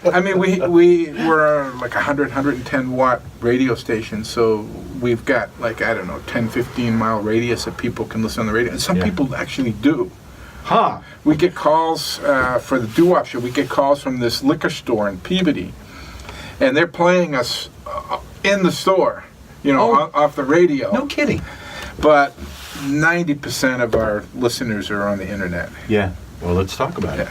I mean, we were like 110 watt radio station, so we've got like, I don't know, 10, 15 mile radius that people can listen on the radio. And some people actually do. Huh. We get calls for the doo-wop show. We get calls from this liquor store in Peabody, and they're playing us in the store, off the radio. No kidding. But 90% of our listeners are on the internet. Yeah. Well, let's talk about it.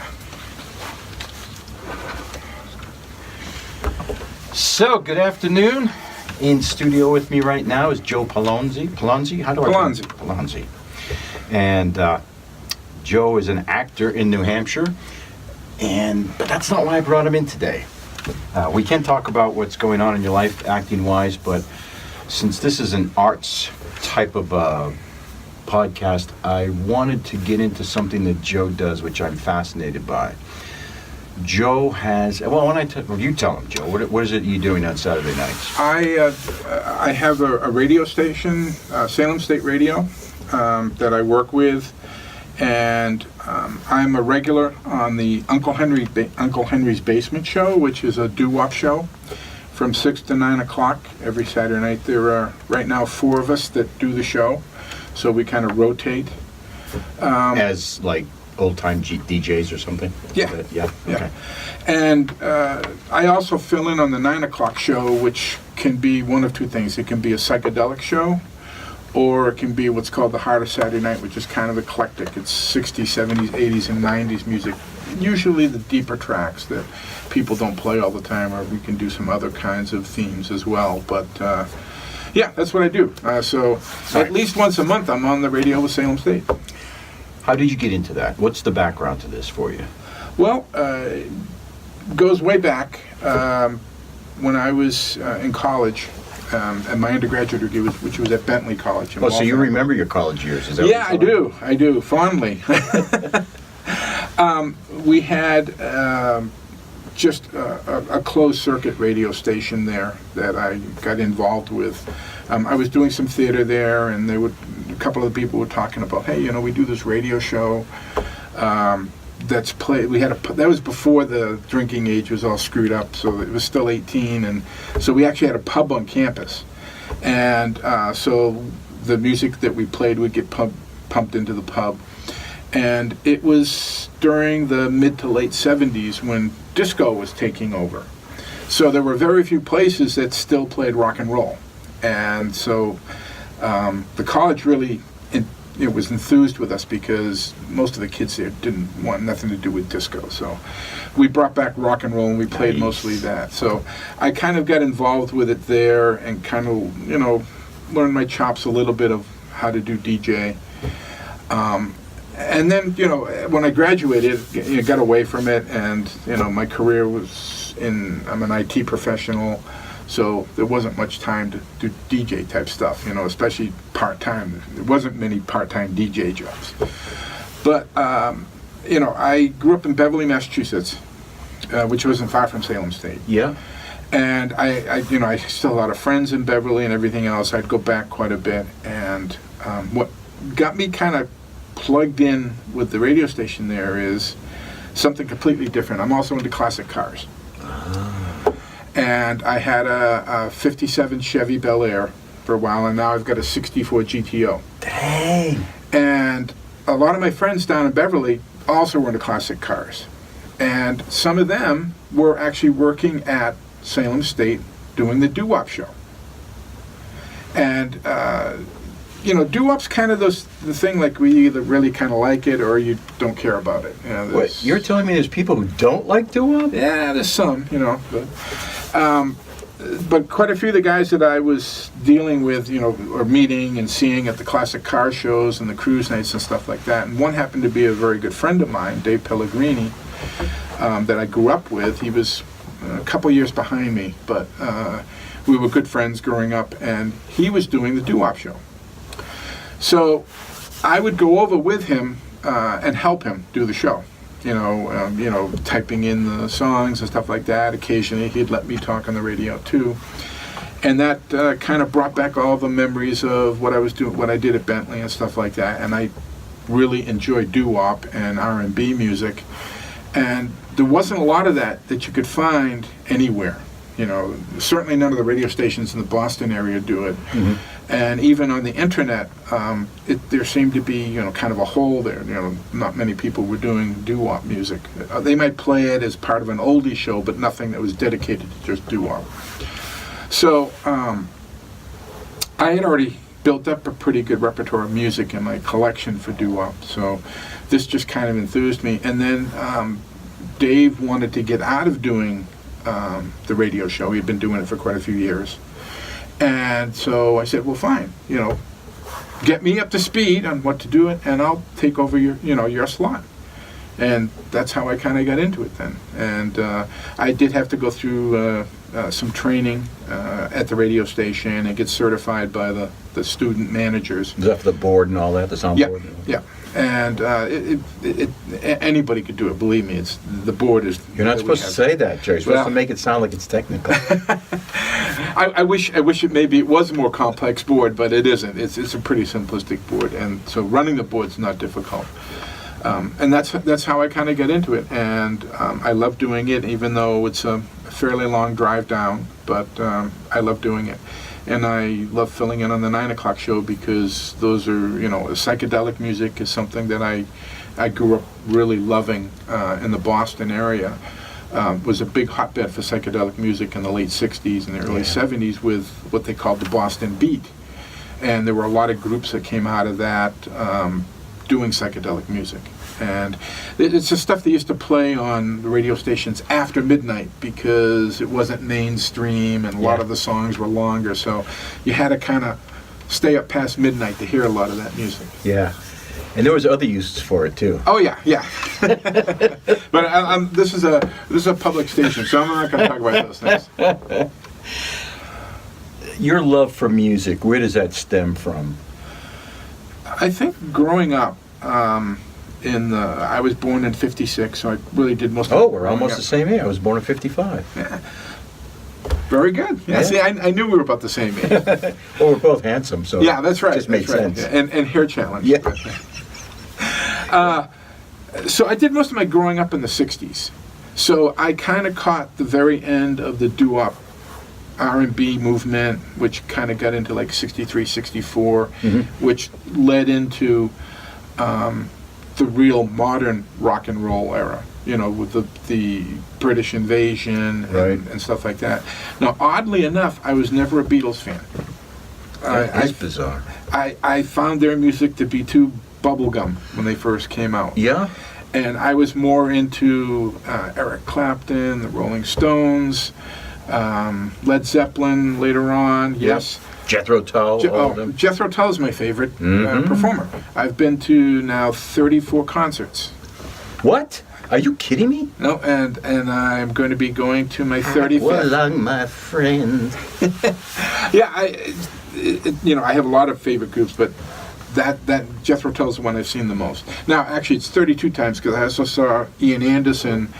So, good afternoon. In studio with me right now is Joe Pelonzi. Pelonzi? How do I Pelonzi. Pelonzi. And Joe is an actor in New Hampshire. But that's not why I brought him in today. We can talk about what's going on in your life acting-wise, but since this is an arts type of podcast, I wanted to get into something that Joe does, which I'm fascinated by. Joe has, you tell him, Joe, what is it you're doing on Saturday nights? I have a radio station, Salem State Radio, that I work with, and I'm a regular on the Uncle Henry's Basement Show, which is a doo-wop show from 6 to 9 o'clock every Saturday night. There are right now 4 of us that do the show, so we kind of rotate. As like old-time DJs or something? Yeah. Yeah. Okay. And I also fill in on the 9 o'clock show, which can be one of two things. It can be a psychedelic show, or it can be what's called the Heart of Saturday Night, which is kind of eclectic. It's 60s, 70s, 80s, and 90s music. Usually the deeper tracks that people don't play all the time, or we can do some other kinds of themes as well. But yeah, that's what I do. So at least once a month I'm on the radio with Salem State. How did you get into that? What's the background to this for you? Well, it goes way back. When I was in college, and my undergraduate degree, which was at Bentley College. Oh, so you remember your college years? Is that yeah, I do, fondly. We had just a closed circuit radio station there that I got involved with. I was doing some theater there, and a couple of the people were talking about, hey, we do this radio show that's played. That was before the drinking age was all screwed up, so it was still 18, and so we actually had a pub on campus, and so the music that we played would get pumped into the pub. And it was during the mid to late 70s when disco was taking over. So there were very few places that still played rock and roll. And so the college really was enthused with us because most of the kids there didn't want nothing to do with disco. So we brought back rock and roll, and we played mostly that. So I kind of got involved with it there and kind of, learned my chops a little bit of how to do DJ. And then, when I graduated, got away from it, and, my career was I'm an IT professional, so there wasn't much time to do DJ type stuff, especially part-time. There wasn't many part-time DJ jobs. But, I grew up in Beverly, Massachusetts, which wasn't far from Salem State. Yeah. And I still had a lot of friends in Beverly and everything else. I'd go back quite a bit, and what got me kind of plugged in with the radio station there is something completely different. I'm also into classic cars. And I had a 57 Chevy Bel Air for a while, and now I've got a 64 GTO. Dang! And a lot of my friends down in Beverly also were into classic cars. And some of them were actually working at Salem State doing the doo-wop show. And doo-wop's kind of the thing, like we either really kind of like it or you don't care about it. What, you're telling me there's people who don't like doo-wop? Yeah, there's some, but quite a few of the guys that I was dealing with, or meeting and seeing at the classic car shows and the cruise nights and stuff like that. And one happened to be a very good friend of mine, Dave Pellegrini, that I grew up with. He was a couple years behind me, but we were good friends growing up, and he was doing the doo-wop show. So I would go over with him and help him do the show, typing in the songs and stuff like that. Occasionally he'd let me talk on the radio too. And that kind of brought back all the memories of what I was doing, what I did at Bentley and stuff like that. And I really enjoyed doo-wop and R&B music. And there wasn't a lot of that you could find anywhere. Certainly none of the radio stations in the Boston area do it. Mm-hmm. And even on the internet, there seemed to be, kind of a hole there. Not many people were doing doo-wop music. They might play it as part of an oldie show, but nothing that was dedicated to just doo-wop. So I had already built up a pretty good repertoire of music in my collection for doo-wop. So this just kind of enthused me. And then Dave wanted to get out of doing the radio show. He'd been doing it for quite a few years. And so I said, well, fine, get me up to speed on what to do it, and I'll take over your slot. And that's how I kind of got into it then. And I did have to go through some training at the radio station and get certified by the student managers. Is that for the board and all that, the sound board? Yeah. And anybody could do it. Believe me, the board is. You're not supposed to say that, Jerry. You're supposed to make it sound like it's technical. I wish it was a more complex board, but it isn't. It's a pretty simplistic board, and so running the board's not difficult. And that's how I kind of got into it, and I love doing it, even though it's a fairly long drive down. But I love doing it. And I love filling in on the 9 o'clock show because those are, psychedelic music is something that I grew up really loving in the Boston area. Was a big hotbed for psychedelic music in the late 60s and the early 70s with what they called the Boston Beat. And there were a lot of groups that came out of that doing psychedelic music. And it's the stuff they used to play on the radio stations after midnight because it wasn't mainstream and a lot of the songs were longer. So you had to kind of stay up past midnight to hear a lot of that music. Yeah. And there was other uses for it too. Oh yeah. But this is a public station, so I'm not going to talk about those things. Your love for music, where does that stem from? I think growing up, I was born in '56, so I really did most of it. Oh, we're almost the same age. I was born in '55. Yeah. Very good. Yeah. See, I knew we were about the same age. Well, we're both handsome, so yeah, that's right. It just made sense. And hair challenge. Yeah. So I did most of my growing up in the '60s. So I kind of caught the very end of the doo-wop R&B movement, which kind of got into like '63, '64, which led into the real modern rock and roll era, with the British invasion and stuff like that. Now, oddly enough, I was never a Beatles fan. That's bizarre. I found their music to be too bubblegum when they first came out. Yeah? And I was more into Eric Clapton, the Rolling Stones, Led Zeppelin later on, yes. Jethro Tull, all of them. Jethro Tull is my favorite performer. I've been to now 34 concerts. What? Are you kidding me? No, and I'm going to be going to my 35th. Well, along, my friend. Yeah, I have a lot of favorite groups, but that Jethro Tull is the one I've seen the most. Now, actually, it's 32 times because I also saw Ian Anderson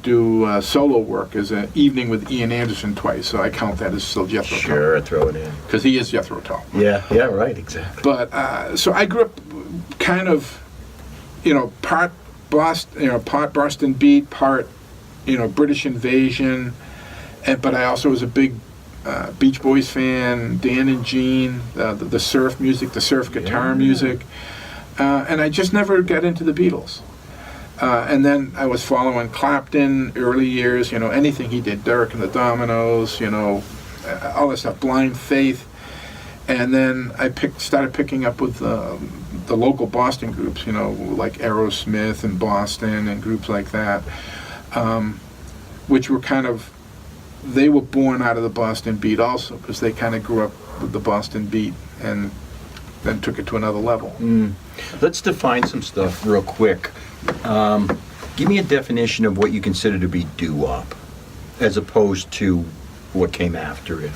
do solo work as an evening with Ian Anderson twice, so I count that as still Jethro Tull. Sure, throw it in. Because he is Jethro Tull. Yeah, right, exactly. But, so I grew up kind of, part Boston Beat, part, British Invasion, but I also was a big Beach Boys fan, Dan and Gene, the surf music, the surf guitar music, and I just never got into the Beatles. And then I was following Clapton, early years, anything he did, Derek and the Dominoes, all that stuff, Blind Faith. And then I started picking up with the local Boston groups, like Aerosmith and Boston and groups like that, which were they were born out of the Boston Beat also, because they kind of grew up with the Boston Beat and then took it to another level. Let's define some stuff real quick. Give me a definition of what you consider to be doo-wop, as opposed to what came after it.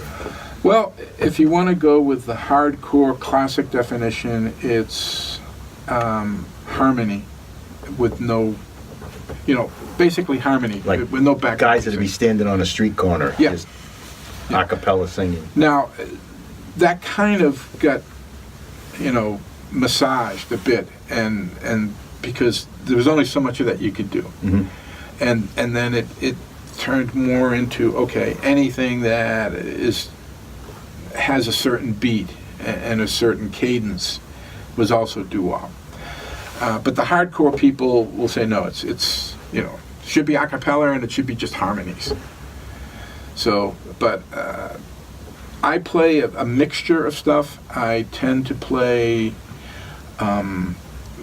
Well, if you want to go with the hardcore classic definition, it's harmony with no, basically harmony with no background. Guys that would be standing on a street corner, just a cappella singing. Now, that kind of got, massaged a bit, and because there was only so much of that you could do. and then it turned more into, okay, anything that has a certain beat and a certain cadence was also doo-wop. But the hardcore people will say no, it's should be a cappella and it should be just harmonies. So, but I play a mixture of stuff. I tend to play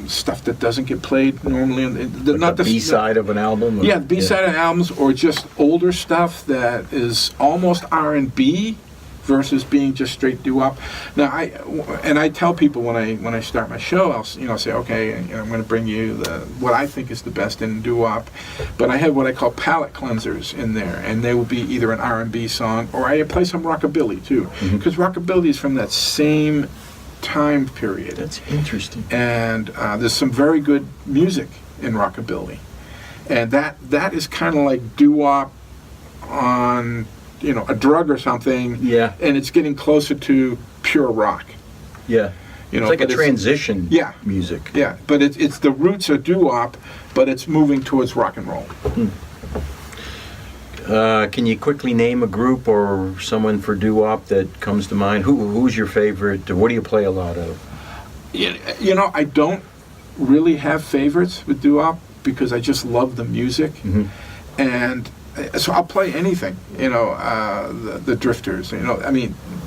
stuff that doesn't get played normally. Not the B-side of an album? Yeah, the B-side of albums, or just older stuff that is almost R&B versus being just straight doo-wop. Now, I tell people when I start my show, I'll say, okay, I'm going to bring you what I think is the best in doo-wop, but I have what I call palate cleansers in there, and they will be either an R&B song, or I play some rockabilly too, because rockabilly is from that same time period. That's interesting. And there's some very good music in rockabilly, and that is kind of like doo-wop on a drug or something. Yeah. And it's getting closer to pure rock. Yeah. It's like a transition. Yeah. Music. Yeah, but it's the roots are doo-wop, but it's moving towards rock and roll. Can you quickly name a group or someone for doo-wop that comes to mind? Who's your favorite? What do you play a lot of? I don't really have favorites with doo-wop because I just love the music. And so I'll play anything, the Drifters,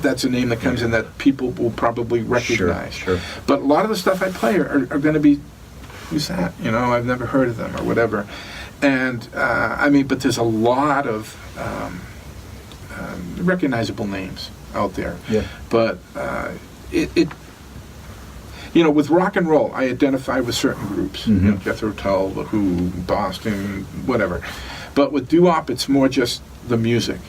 that's a name that comes in that people will probably recognize. Sure. But a lot of the stuff I play are going to be, who's that? I've never heard of them or whatever. And, but there's a lot of recognizable names out there. Yeah. But with rock and roll, I identify with certain groups, Jethro Tull, The Who, Boston, whatever. But with doo-wop, it's more just the music,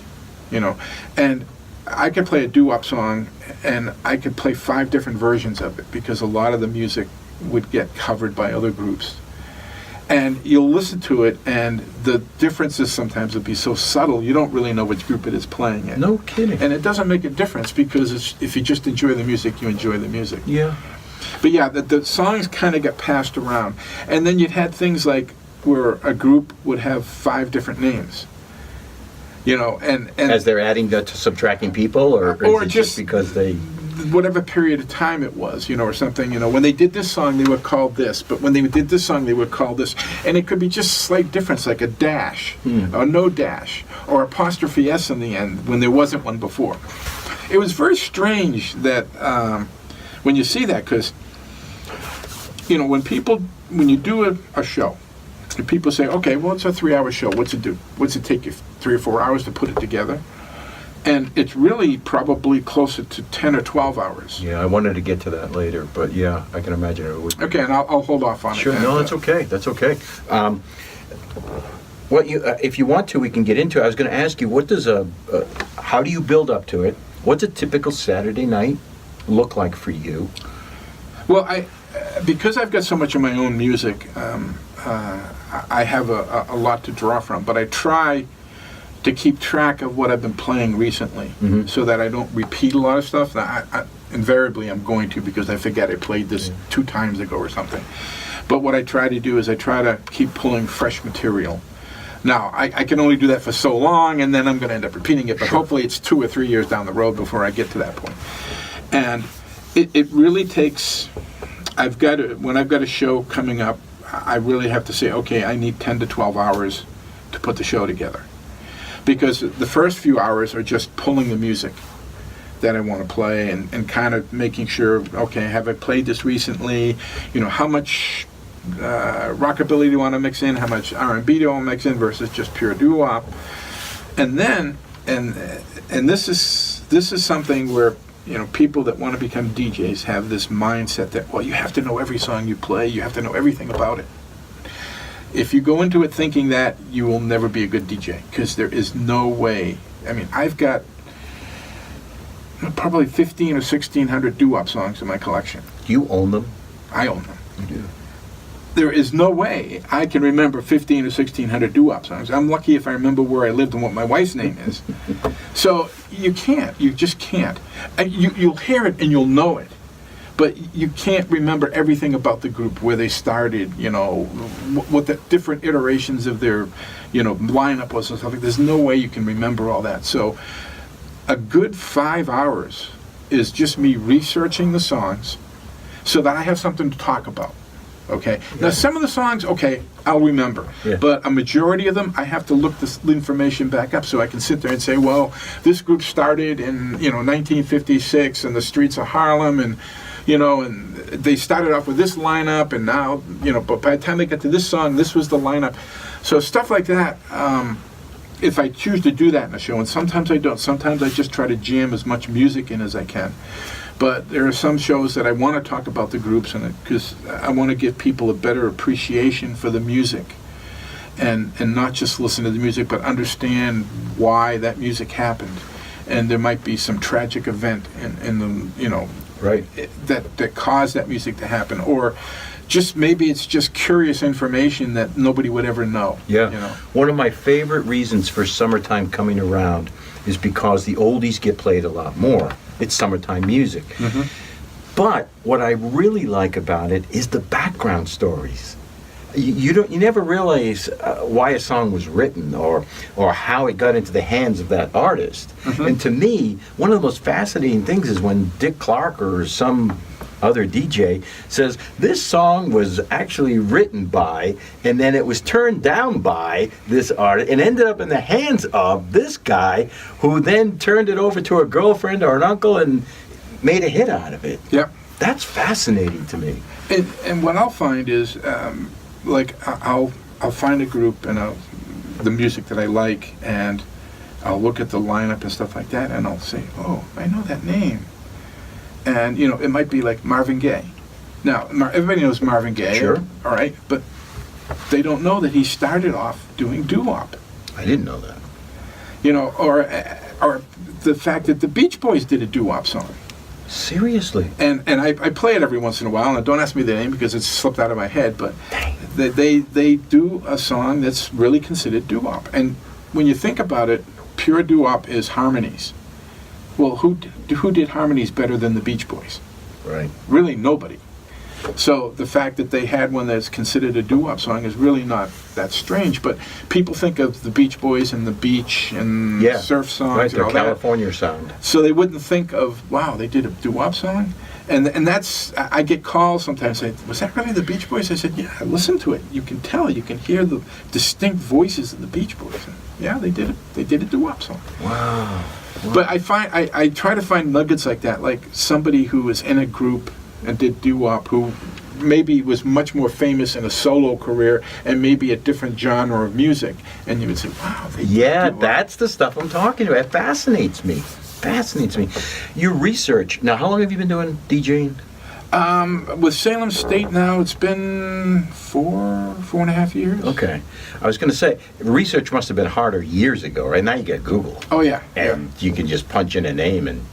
And I could play a doo-wop song, and I could play 5 different versions of it, because a lot of the music would get covered by other groups. And you'll listen to it, and the differences sometimes will be so subtle, you don't really know which group it is playing it. No kidding. And it doesn't make a difference, because if you just enjoy the music, you enjoy the music. Yeah. But yeah, the songs kind of get passed around. And then you'd had things like where a group would have 5 different names. And as they're adding to subtracting people, or is it just because they... Whatever period of time it was, or something, when they did this song, they were called this, but when they did this song, they were called this. And it could be just slight difference, like a dash, or no dash, or apostrophe S in the end, when there wasn't one before. It was very strange that, when you see that, because, when you do a show, and people say, okay, well, it's a 3-hour show, what's it do? What's it take you, 3 or 4 hours to put it together? And it's really probably closer to 10 or 12 hours. Yeah, I wanted to get to that later, but yeah, I can imagine it would be. Okay, and I'll hold off on it. Sure, no, that's okay. That's okay. What you, if you want to, we can get into it. I was going to ask you, what does how do you build up to it? What's a typical Saturday night look like for you? Well, because I've got so much of my own music, I have a lot to draw from, but I try to keep track of what I've been playing recently, so that I don't repeat a lot of stuff. Now, invariably, I'm going to, because I forget I played this 2 times ago or something. But what I try to do is I try to keep pulling fresh material. Now, I can only do that for so long, and then I'm going to end up repeating it, but hopefully it's 2 or 3 years down the road before I get to that point. And it really takes... when I've got a show coming up, I really have to say, okay, I need 10 to 12 hours to put the show together. Because the first few hours are just pulling the music that I want to play, and kind of making sure, okay, have I played this recently? How much rockabilly do you want to mix in? How much R&B do you want to mix in versus just pure doo-wop? And then, and this is something where, people that want to become DJs have this mindset that, well, you have to know every song you play, you have to know everything about it. If you go into it thinking that, you will never be a good DJ, because there is no way. I've got probably 15 or 1,600 doo-wop songs in my collection. Do you own them? I own them. You do. There is no way I can remember 15 or 1,600 doo-wop songs. I'm lucky if I remember where I lived and what my wife's name is. So you can't. You just can't. You'll hear it and you'll know it. but you can't remember everything about the group, where they started, what the different iterations of their, lineup was and stuff like. There's no way you can remember all that. So a good 5 hours is just me researching the songs so that I have something to talk about. Okay. Now, some of the songs, I'll remember. Yeah. But a majority of them, I have to look this information back up so I can sit there and say, well, this group started in, 1956 in the streets of Harlem, and, and they started off with this lineup, and now, but by the time they got to this song, this was the lineup. So stuff like that, if I choose to do that in a show, and sometimes I don't. Sometimes I just try to jam as much music in as I can. But there are some shows that I want to talk about the groups, because I want to give people a better appreciation for the music, and not just listen to the music, but understand why that music happened. And there might be some tragic event in the, Right. that caused that music to happen, or just maybe it's just curious information that nobody would ever know. Yeah. One of my favorite reasons for summertime coming around is because the oldies get played a lot more. It's summertime music. Mm-hmm. But what I really like about it is the background stories. You never realize why a song was written or how it got into the hands of that artist. Mm-hmm. And to me, one of the most fascinating things is when Dick Clark or some other DJ says this song was actually written by, and then it was turned down by this artist and ended up in the hands of this guy, who then turned it over to a girlfriend or an uncle and made a hit out of it. Yep. That's fascinating to me. And what I'll find is, I'll find a group and the music that I like, and I'll look at the lineup and stuff like that, and I'll say, oh, I know that name. And, it might be like Marvin Gaye. Now, everybody knows Marvin Gaye. Sure. All right, but they don't know that he started off doing doo-wop. I didn't know that. Or the fact that the Beach Boys did a doo-wop song. Seriously? And I play it every once in a while, and don't ask me the name because it's slipped out of my head, but they do a song that's really considered doo-wop. And when you think about it, pure doo-wop is harmonies. Well, who did harmonies better than the Beach Boys? Right. Really nobody. So the fact that they had one that's considered a doo-wop song is really not that strange, but people think of the Beach Boys and the beach and surf songs, right, and all their California sound. So they wouldn't think of, wow, they did a doo-wop song? And that's, I get calls sometimes, say, was that really the Beach Boys? I said, yeah, listen to it. You can tell, you can hear the distinct voices of the Beach Boys. And yeah, they did it. They did a doo-wop song. Wow. But I try to find nuggets like that, like somebody who was in a group and did doo-wop, who maybe was much more famous in a solo career and maybe a different genre of music, and you would say, wow, they did doo-wop. That's the stuff I'm talking about. It fascinates me. Your research. Now, how long have you been doing DJing? With Salem State now, it's been four and a half years. Okay. I was going to say, research must have been harder years ago, right? Now you get Google. Oh, yeah. And you can just punch in a name and...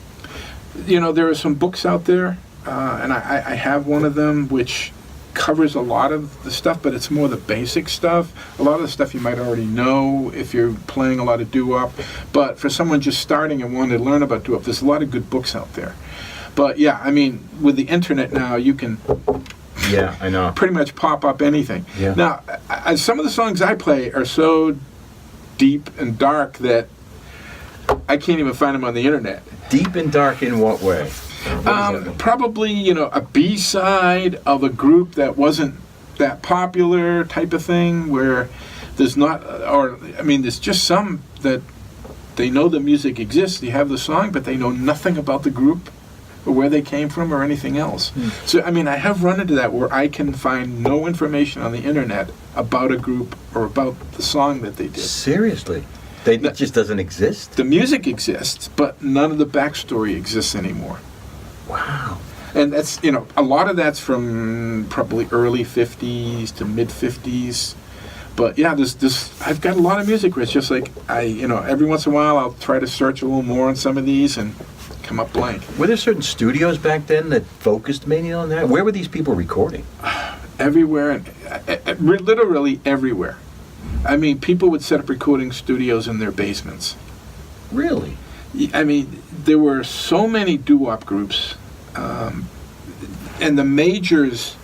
There are some books out there, and I have one of them which covers a lot of the stuff, but it's more the basic stuff. A lot of the stuff you might already know if you're playing a lot of doo-wop. But for someone just starting and wanting to learn about doo-wop, there's a lot of good books out there. But yeah, I mean, with the internet now, you can I know. pretty much pop up anything. Yeah. Now, some of the songs I play are so deep and dark that I can't even find them on the internet. Deep and dark in what way? Probably, a B-side of a group that wasn't that popular type of thing, where there's not, there's just some that they know the music exists, they have the song, but they know nothing about the group or where they came from or anything else. So, I have run into that where I can find no information on the internet about a group or about the song that they did. Seriously? It just doesn't exist? The music exists, but none of the backstory exists anymore. Wow. And that's, a lot of that's from probably early 50s to mid 50s. But yeah, I've got a lot of music where it's just like, every once in a while I'll try to search a little more on some of these and come up blank. Were there certain studios back then that focused mainly on that? Where were these people recording? Everywhere, and literally everywhere. People would set up recording studios in their basements. Really? There were so many doo-wop groups. and the majors,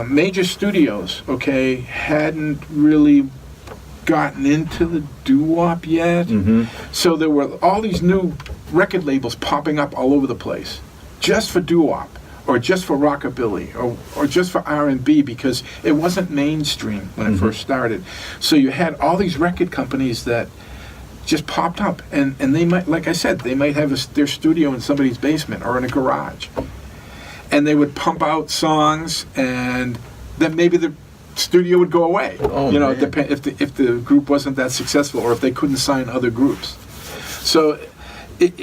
major studios, okay, hadn't really gotten into the doo-wop yet. So there were all these new record labels popping up all over the place, just for doo-wop, or just for rockabilly, or just for R&B, because it wasn't mainstream when it first started. So you had all these record companies that just popped up, and they might, like I said, they might have their studio in somebody's basement or in a garage, and they would pump out songs, and then maybe the studio would go away. Oh, you know, man. if the group wasn't that successful, or if they couldn't sign other groups. So,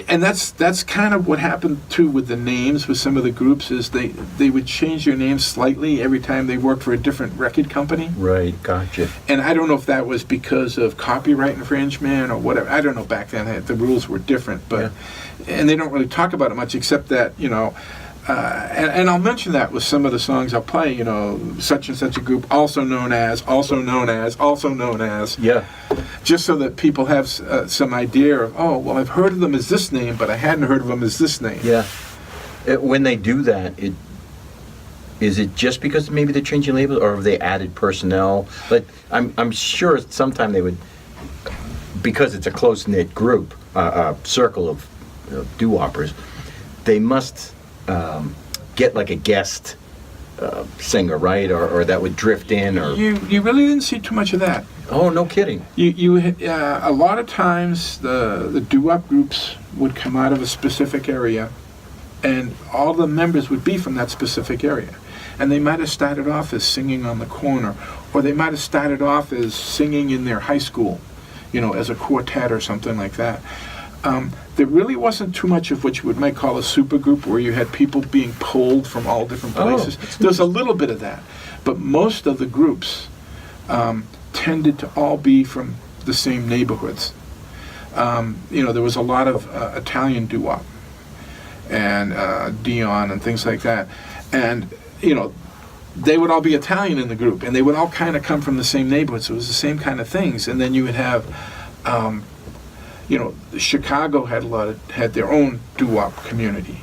and that's kind of what happened too with the names with some of the groups, is they would change their names slightly every time they worked for a different record company. Right, gotcha. And I don't know if that was because of copyright infringement or whatever. I don't know, back then the rules were different, but and they don't really talk about it much, except that, you know, and I'll mention that with some of the songs I'll play, you know, such and such a group, also known as, also known as, also known as. Yeah. Just so that people have some idea of, oh, well, I've heard of them as this name, but I hadn't heard of them as this name. Yeah. When they do that, is it just because maybe they're changing labels, or have they added personnel? Like, I'm sure sometime they would, because it's a close-knit group, circle of doo-woppers, they must get like a guest singer, right? Or that would drift in, or... You really didn't see too much of that. Oh, no kidding. A lot of times the doo-wop groups would come out of a specific area, and all the members would be from that specific area. And they might have started off as singing on the corner, or they might have started off as singing in their high school, you know, as a quartet or something like that. There really wasn't too much of what you might call a supergroup, where you had people being pulled from all different places. There's a little bit of that, but most of the groups tended to all be from the same neighborhoods. You know, there was a lot of Italian doo-wop and Dion and things like that, and you know, they would all be Italian in the group, and they would all kind of come from the same neighborhood, so it was the same kind of things. And then you would have you know, Chicago had their own doo-wop community.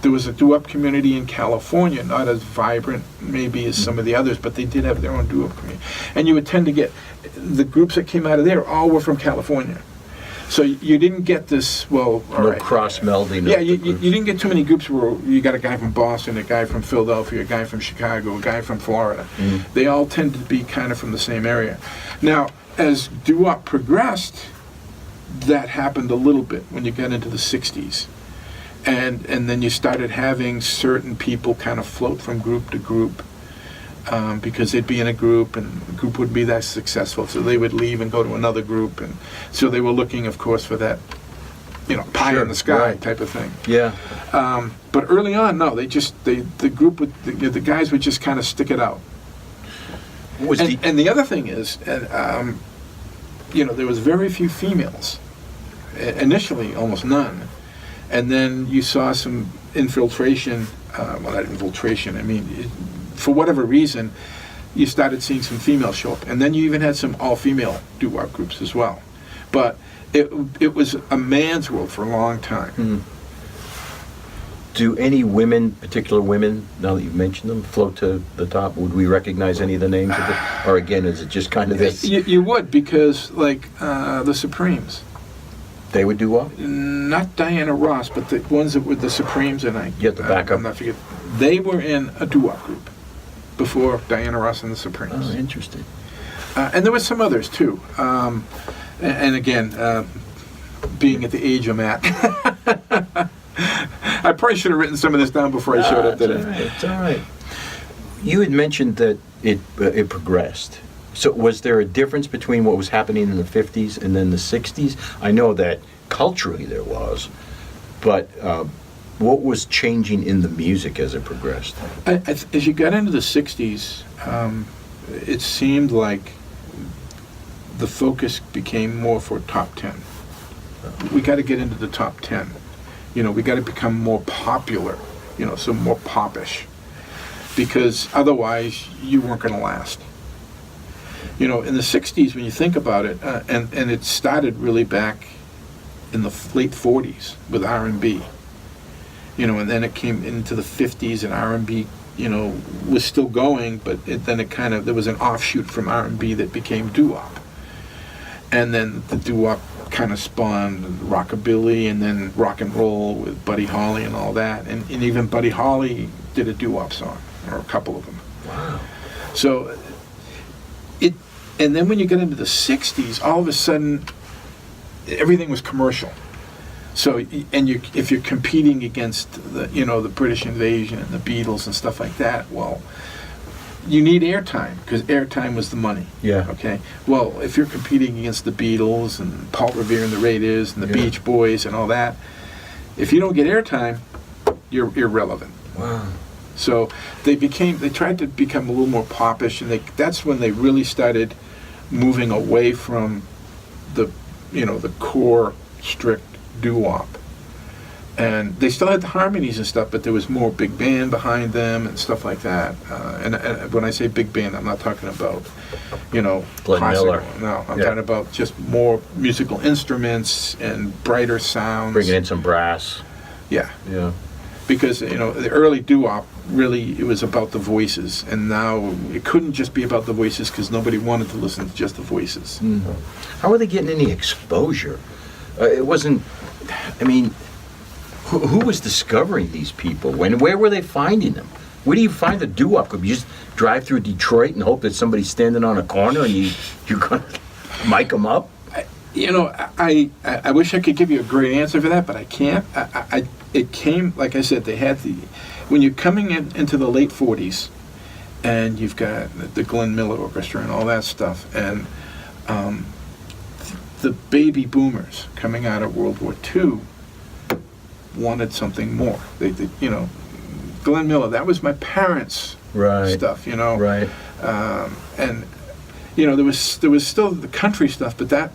There was a doo-wop community in California, not as vibrant maybe as some of the others, but they did have their own doo-wop community. And you would tend to get, the groups that came out of there all were from California. So you didn't get this, well, all No right. cross-melding. Yeah, you didn't get too many groups where you got a guy from Boston, a guy from Philadelphia, a guy from Chicago, a guy from Florida. They all tended to be kind of from the same area. Now, as doo-wop progressed, that happened a little bit when you got into the 60s. And then you started having certain people kind of float from group to group, because they'd be in a group and the group wouldn't be that successful, so they would leave and go to another group. And so they were looking, of course, for that, you know, pie in the sky type of thing. Yeah. But early on, no, the group would, the guys would just kind of stick it out. And the other thing is, you know, there was very few females. Initially, almost none. And then you saw some infiltration, well, not infiltration, I mean, for whatever reason, you started seeing some females show up. And then you even had some all-female doo-wop groups as well. But it was a man's world for a long time. Do any women, particular women, now that you've mentioned them, float to the top? Would we recognize any of the names of it? Or again, is it just kind of this? You would, because, like, the Supremes. They would do what? Not Diana Ross, but the ones that were the Supremes, and You have to back up. I'm not forget. They were in a doo-wop group before Diana Ross and the Supremes. Oh, interesting. And there were some others too. And again, being at the age I'm at, I probably should have written some of this down before I showed up today. It's all right. You had mentioned that it progressed. So was there a difference between what was happening in the 50s and then the 60s? I know that culturally there was, but what was changing in the music as it progressed? As you got into the 60s, it seemed like the focus became more for top 10. We got to get into the top 10. You know, we got to become more popular, you know, so more popish, because otherwise you weren't going to last. You know, in the 60s, when you think about it, and it started really back in the late 40s with R&B. and then it came into the 50s, and R&B, was still going, but then it kind of, there was an offshoot from R&B that became doo-wop. And then the doo-wop kind of spawned rockabilly, and then rock and roll with Buddy Holly and all that. And even Buddy Holly did a doo-wop song, or a couple of them. Wow. So and then when you get into the 60s, all of a sudden, everything was commercial. So, and if you're competing against the British invasion and the Beatles and stuff like that, well, you need airtime, because airtime was the money. Yeah. Okay. Well, if you're competing against the Beatles and Paul Revere and the Raiders and the Beach Boys and all that, if you don't get airtime, you're irrelevant. Wow. So they tried to become a little more popish, and that's when they really started moving away from the core strict doo-wop. And they still had the harmonies and stuff, but there was more big band behind them and stuff like that. And when I say big band, I'm not talking about, Glenn classical. Miller. No, I'm talking about just more musical instruments and brighter sounds. Bringing in some brass. Yeah. Yeah. Because, the early doo-wop, really, it was about the voices. And now it couldn't just be about the voices, because nobody wanted to listen to just the voices. Mm-hmm. How were they getting any exposure? It wasn't, who was discovering these people? Where were they finding them? Where do you find the doo-wop group? You just drive through Detroit and hope that somebody's standing on a corner and you're going to mic them up? I wish I could give you a great answer for that, but I can't. It came, like I said, they had when you're coming into the late 40s, and you've got the Glenn Miller Orchestra and all that stuff, and the baby boomers coming out of World War II wanted something more. They Glenn Miller, that was my parents' stuff, Right. And there was still the country stuff, but that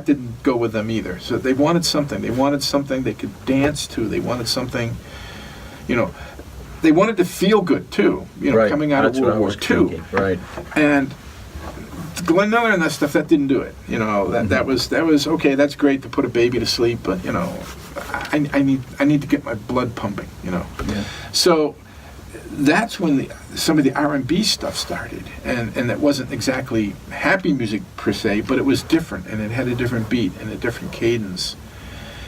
didn't go with them either. So they wanted something. They wanted something they could dance to. They wanted something, they wanted to feel good too, Right. coming out That's of World what I War was II. thinking. Right. And Glenn Miller and that stuff, that didn't do it. That was okay. That's great to put a baby to sleep, but I need to get my blood pumping. Yeah. So that's when some of the R&B stuff started, and it wasn't exactly happy music per se, but it was different, and it had a different beat and a different cadence.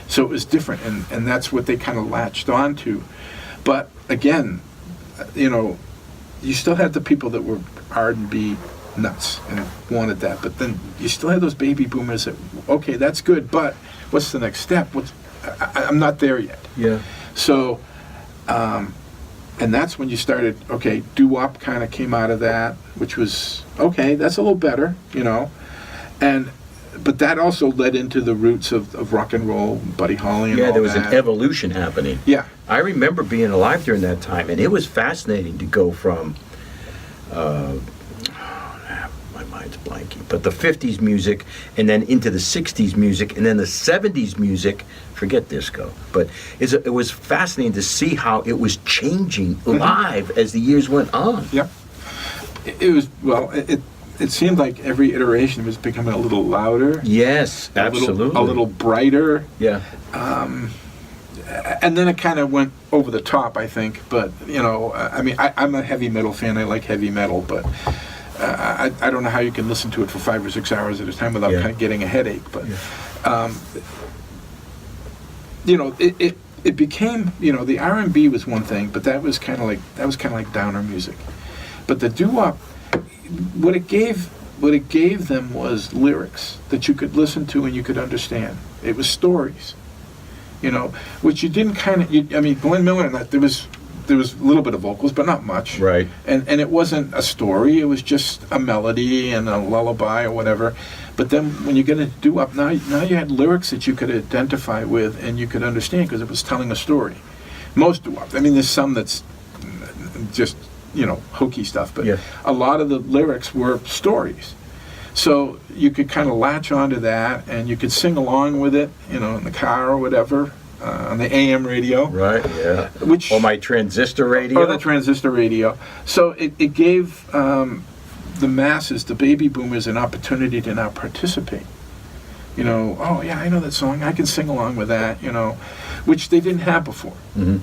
So it was different, and that's what they kind of latched onto. But again, you still had the people that were R&B nuts and wanted that, but then you still had those baby boomers that, okay, that's good, but what's the next step? I'm not there yet. Yeah. So, and that's when you started, okay, doo-wop kind of came out of that, which was, okay, that's a little better, but that also led into the roots of rock and roll, Buddy Holly and all that. Yeah, there was an evolution happening. Yeah. I remember being alive during that time, and it was fascinating to go from, my mind's blanking, but the 50s music, and then into the 60s music, and then the 70s music, forget disco, but it was fascinating to see how it was changing live as the years went on. Yep. It was, well, it seemed like every iteration was becoming a little louder. Yes, absolutely. A little brighter. Yeah. And then it kind of went over the top, I think. But, I'm a heavy metal fan. I like heavy metal, but I don't know how you can listen to it for 5 or 6 hours at a time without kind of getting a headache. But, it became, the R&B was one thing, but that was kind of like downer music. But the doo-wop, what it gave them was lyrics that you could listen to and you could understand. It was stories, which you didn't Glenn Miller and that, there was a little bit of vocals, but not much. Right. And it wasn't a story, it was just a melody and a lullaby or whatever. But then when you get into doo-wop, now you had lyrics that you could identify with and you could understand because it was telling a story. Most doo-wop, there's some that's just, hokey stuff, but a lot of the lyrics were stories. So you could kind of latch onto that and you could sing along with it, in the car or whatever, on the AM radio. Right, yeah. Or my transistor radio. Or the transistor radio. So it gave the masses, the baby boomers, an opportunity to now participate. You know, oh yeah, I know that song. I can sing along with that. You know, which they didn't have before. Mm-hmm.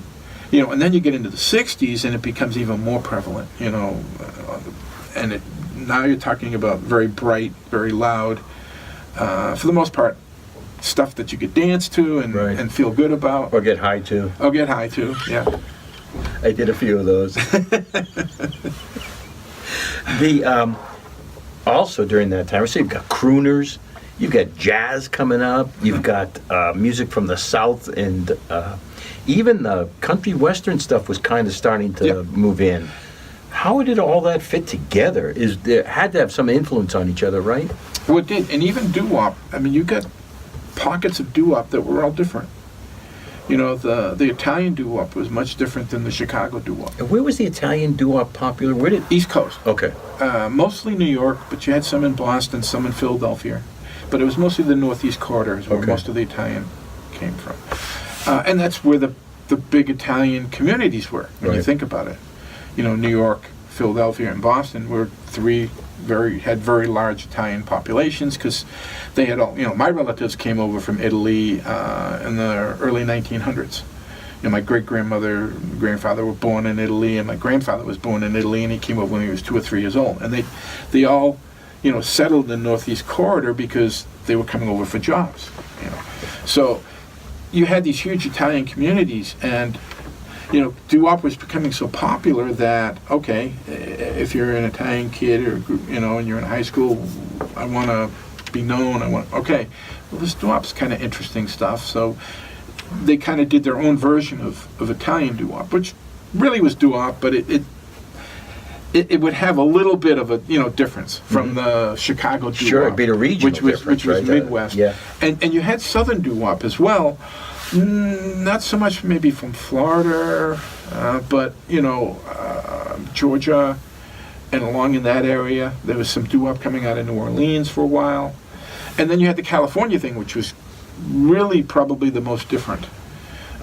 You know, and then you get into the '60s, and it becomes even more prevalent. You know, and now you're talking about very bright, very loud. For the most part, stuff that you could dance to and, Right. and feel good about. Or get high to. Or get high to, yeah. I did a few of those. The also during that time, so you've got crooners, you've got jazz coming up, you've got music from the South, and even the country western stuff was kind of starting to Yep. move in. How did all that fit together? Is there had to have some influence on each other, right? Well, it did, and even doo-wop. I mean, you got pockets of doo-wop that were all different. You know, the Italian doo-wop was much different than the Chicago doo-wop. And where was the Italian doo-wop popular? Where did? East Coast. Okay. Mostly New York, but you had some in Boston, some in Philadelphia. But it was mostly the Northeast Corridor is where Okay. most of the Italian came from. And that's where the big Italian communities were, when you Right. think about it. You know, New York, Philadelphia, and Boston were had very large Italian populations because they had all, you know, my relatives came over from Italy in the early 1900s. You know, my great-grandmother and grandfather were born in Italy, and my grandfather was born in Italy, and he came over when he was 2 or 3 years old. And they all, you know, settled in Northeast Corridor because they were coming over for jobs, you know. So you had these huge Italian communities, and you know, doo-wop was becoming so popular that, okay, if you're an Italian kid or, you know, and you're in high school, I want to be known, okay, well, this doo-wop's kind of interesting stuff. So they kind of did their own version of Italian doo-wop, which really was doo-wop, but it would have a little bit of a, you know, difference from the Chicago doo-wop. Sure, it'd be a regional difference, which was right? Midwest. Yeah. And you had Southern doo-wop as well. Not so much maybe from Florida, but, you know, Georgia and along in that area. There was some doo-wop coming out of New Orleans for a while. And then you had the California thing, which was really probably the most different.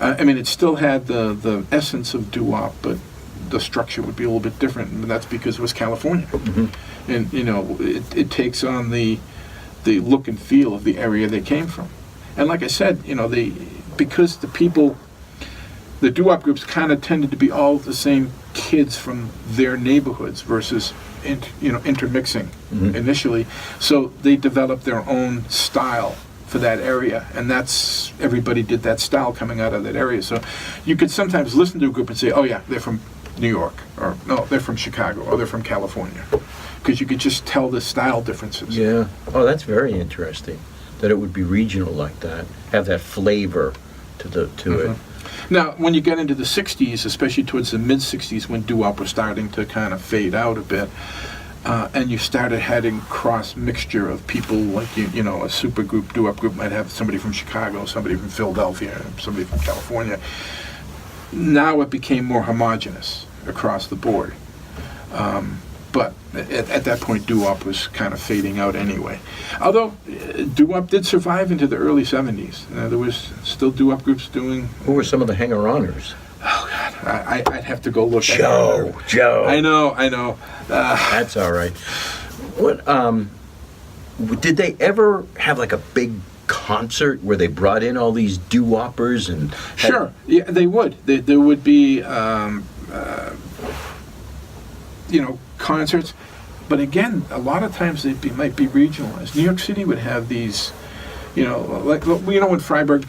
I mean, it still had the essence of doo-wop, but the structure would be a little bit different, and that's because it was California. Mm-hmm. And, you know, it takes on the look and feel of the area they came from. And like I said, you know, because the doo-wop groups kind of tended to be all the same kids from their neighborhoods versus, intermixing initially. So they developed their own style for that area, and everybody did that style coming out of that area. So you could sometimes listen to a group and say, oh yeah, they're from New York, or no, they're from Chicago, or they're from California, because you could just tell the style differences. Yeah. Oh, that's very interesting. That it would be regional like that, have that flavor to it. Now, when you get into the 60s, especially towards the mid-60s, when doo-wop was starting to kind of fade out a bit, and you started having cross-mixture of people, like, you know, a super group, doo-wop group might have somebody from Chicago, somebody from Philadelphia, somebody from California. Now it became more homogenous across the board. But at that point, doo-wop was kind of fading out anyway. Although doo-wop did survive into the early 70s. There was still doo-wop groups doing... Who were some of the hanger-oners? Oh, God, I'd have to go look at Joe. I know. That's all right. What? Did they ever have like a big concert where they brought in all these doo-woppers and? Sure, yeah, they would. There would be, concerts, but again, a lot of times might be regionalized. New York City would have these, like when Friedberg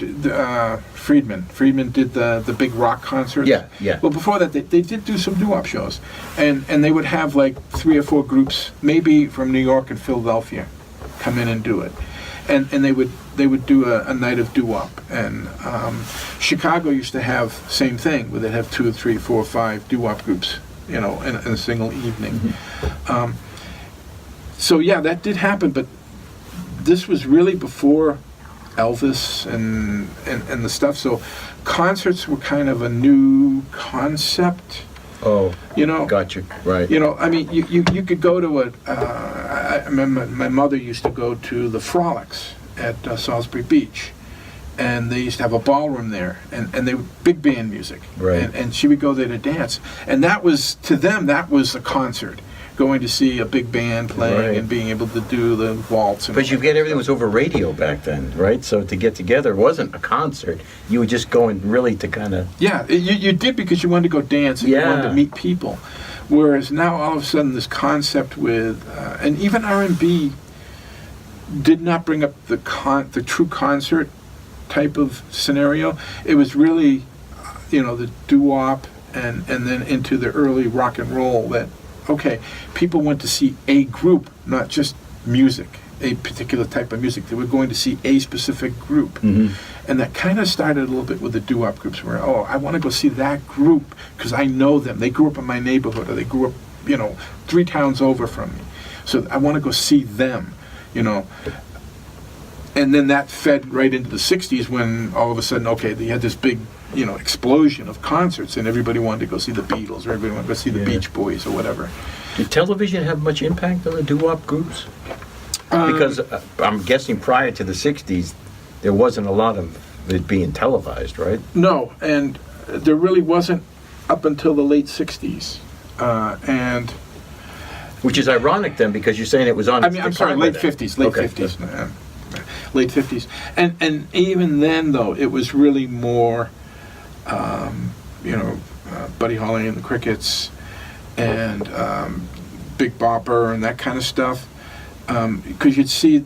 Friedman did the big rock concerts. Yeah. Well, before that, they did do some doo-wop shows, and they would have like 3 or 4 groups, maybe from New York and Philadelphia, come in and do it, and they would do a night of doo-wop. And Chicago used to have same thing, where they'd have 2 or 3, 4 or 5 doo-wop groups, in a single evening. So yeah, that did happen, but this was really before Elvis and the stuff. So concerts were kind of a new concept. Oh, gotcha. Right. I mean, you could go to I remember my mother used to go to the Frolics at Salisbury Beach, and they used to have a ballroom there, and they were big band music, right? And she would go there to dance, and that was, to them, that was a concert. going to see a big band playing Right. and being able to do the waltz. And But you get everything was over radio back then, right? So to get together wasn't a concert. You were just going really to kind of. Yeah, you did because you wanted to go dance and you wanted Yeah. to meet people. Whereas now all of a sudden this concept with, and even R&B did not bring up the true concert type of scenario. It was really, the doo-wop and then into the early rock and roll that, okay, people went to see a group, not just music, a particular type of music. They were going to see a specific group. Mm-hmm. And that kind of started a little bit with the doo-wop groups where, I want to go see that group because I know them. They grew up in my neighborhood or they grew up, 3 towns over from me. So I want to go see them, And then that fed right into the 60s when all of a sudden, okay, they had this big, explosion of concerts and everybody wanted to go see the Beatles or everybody wanted to go see the Yeah. Beach Boys or whatever. Did television have much impact on the doo-wop groups? Because I'm guessing prior to the 60s, there wasn't a lot of it being televised, right? No, and there really wasn't up until the late 60s. And Which is ironic then, because you're saying it was on. I mean, I'm sorry, late 50s, late Okay. 50s. Late 50s. And even then, though, it was really more, Buddy Holly and the Crickets and Big Bopper and that kind of stuff. Because you'd see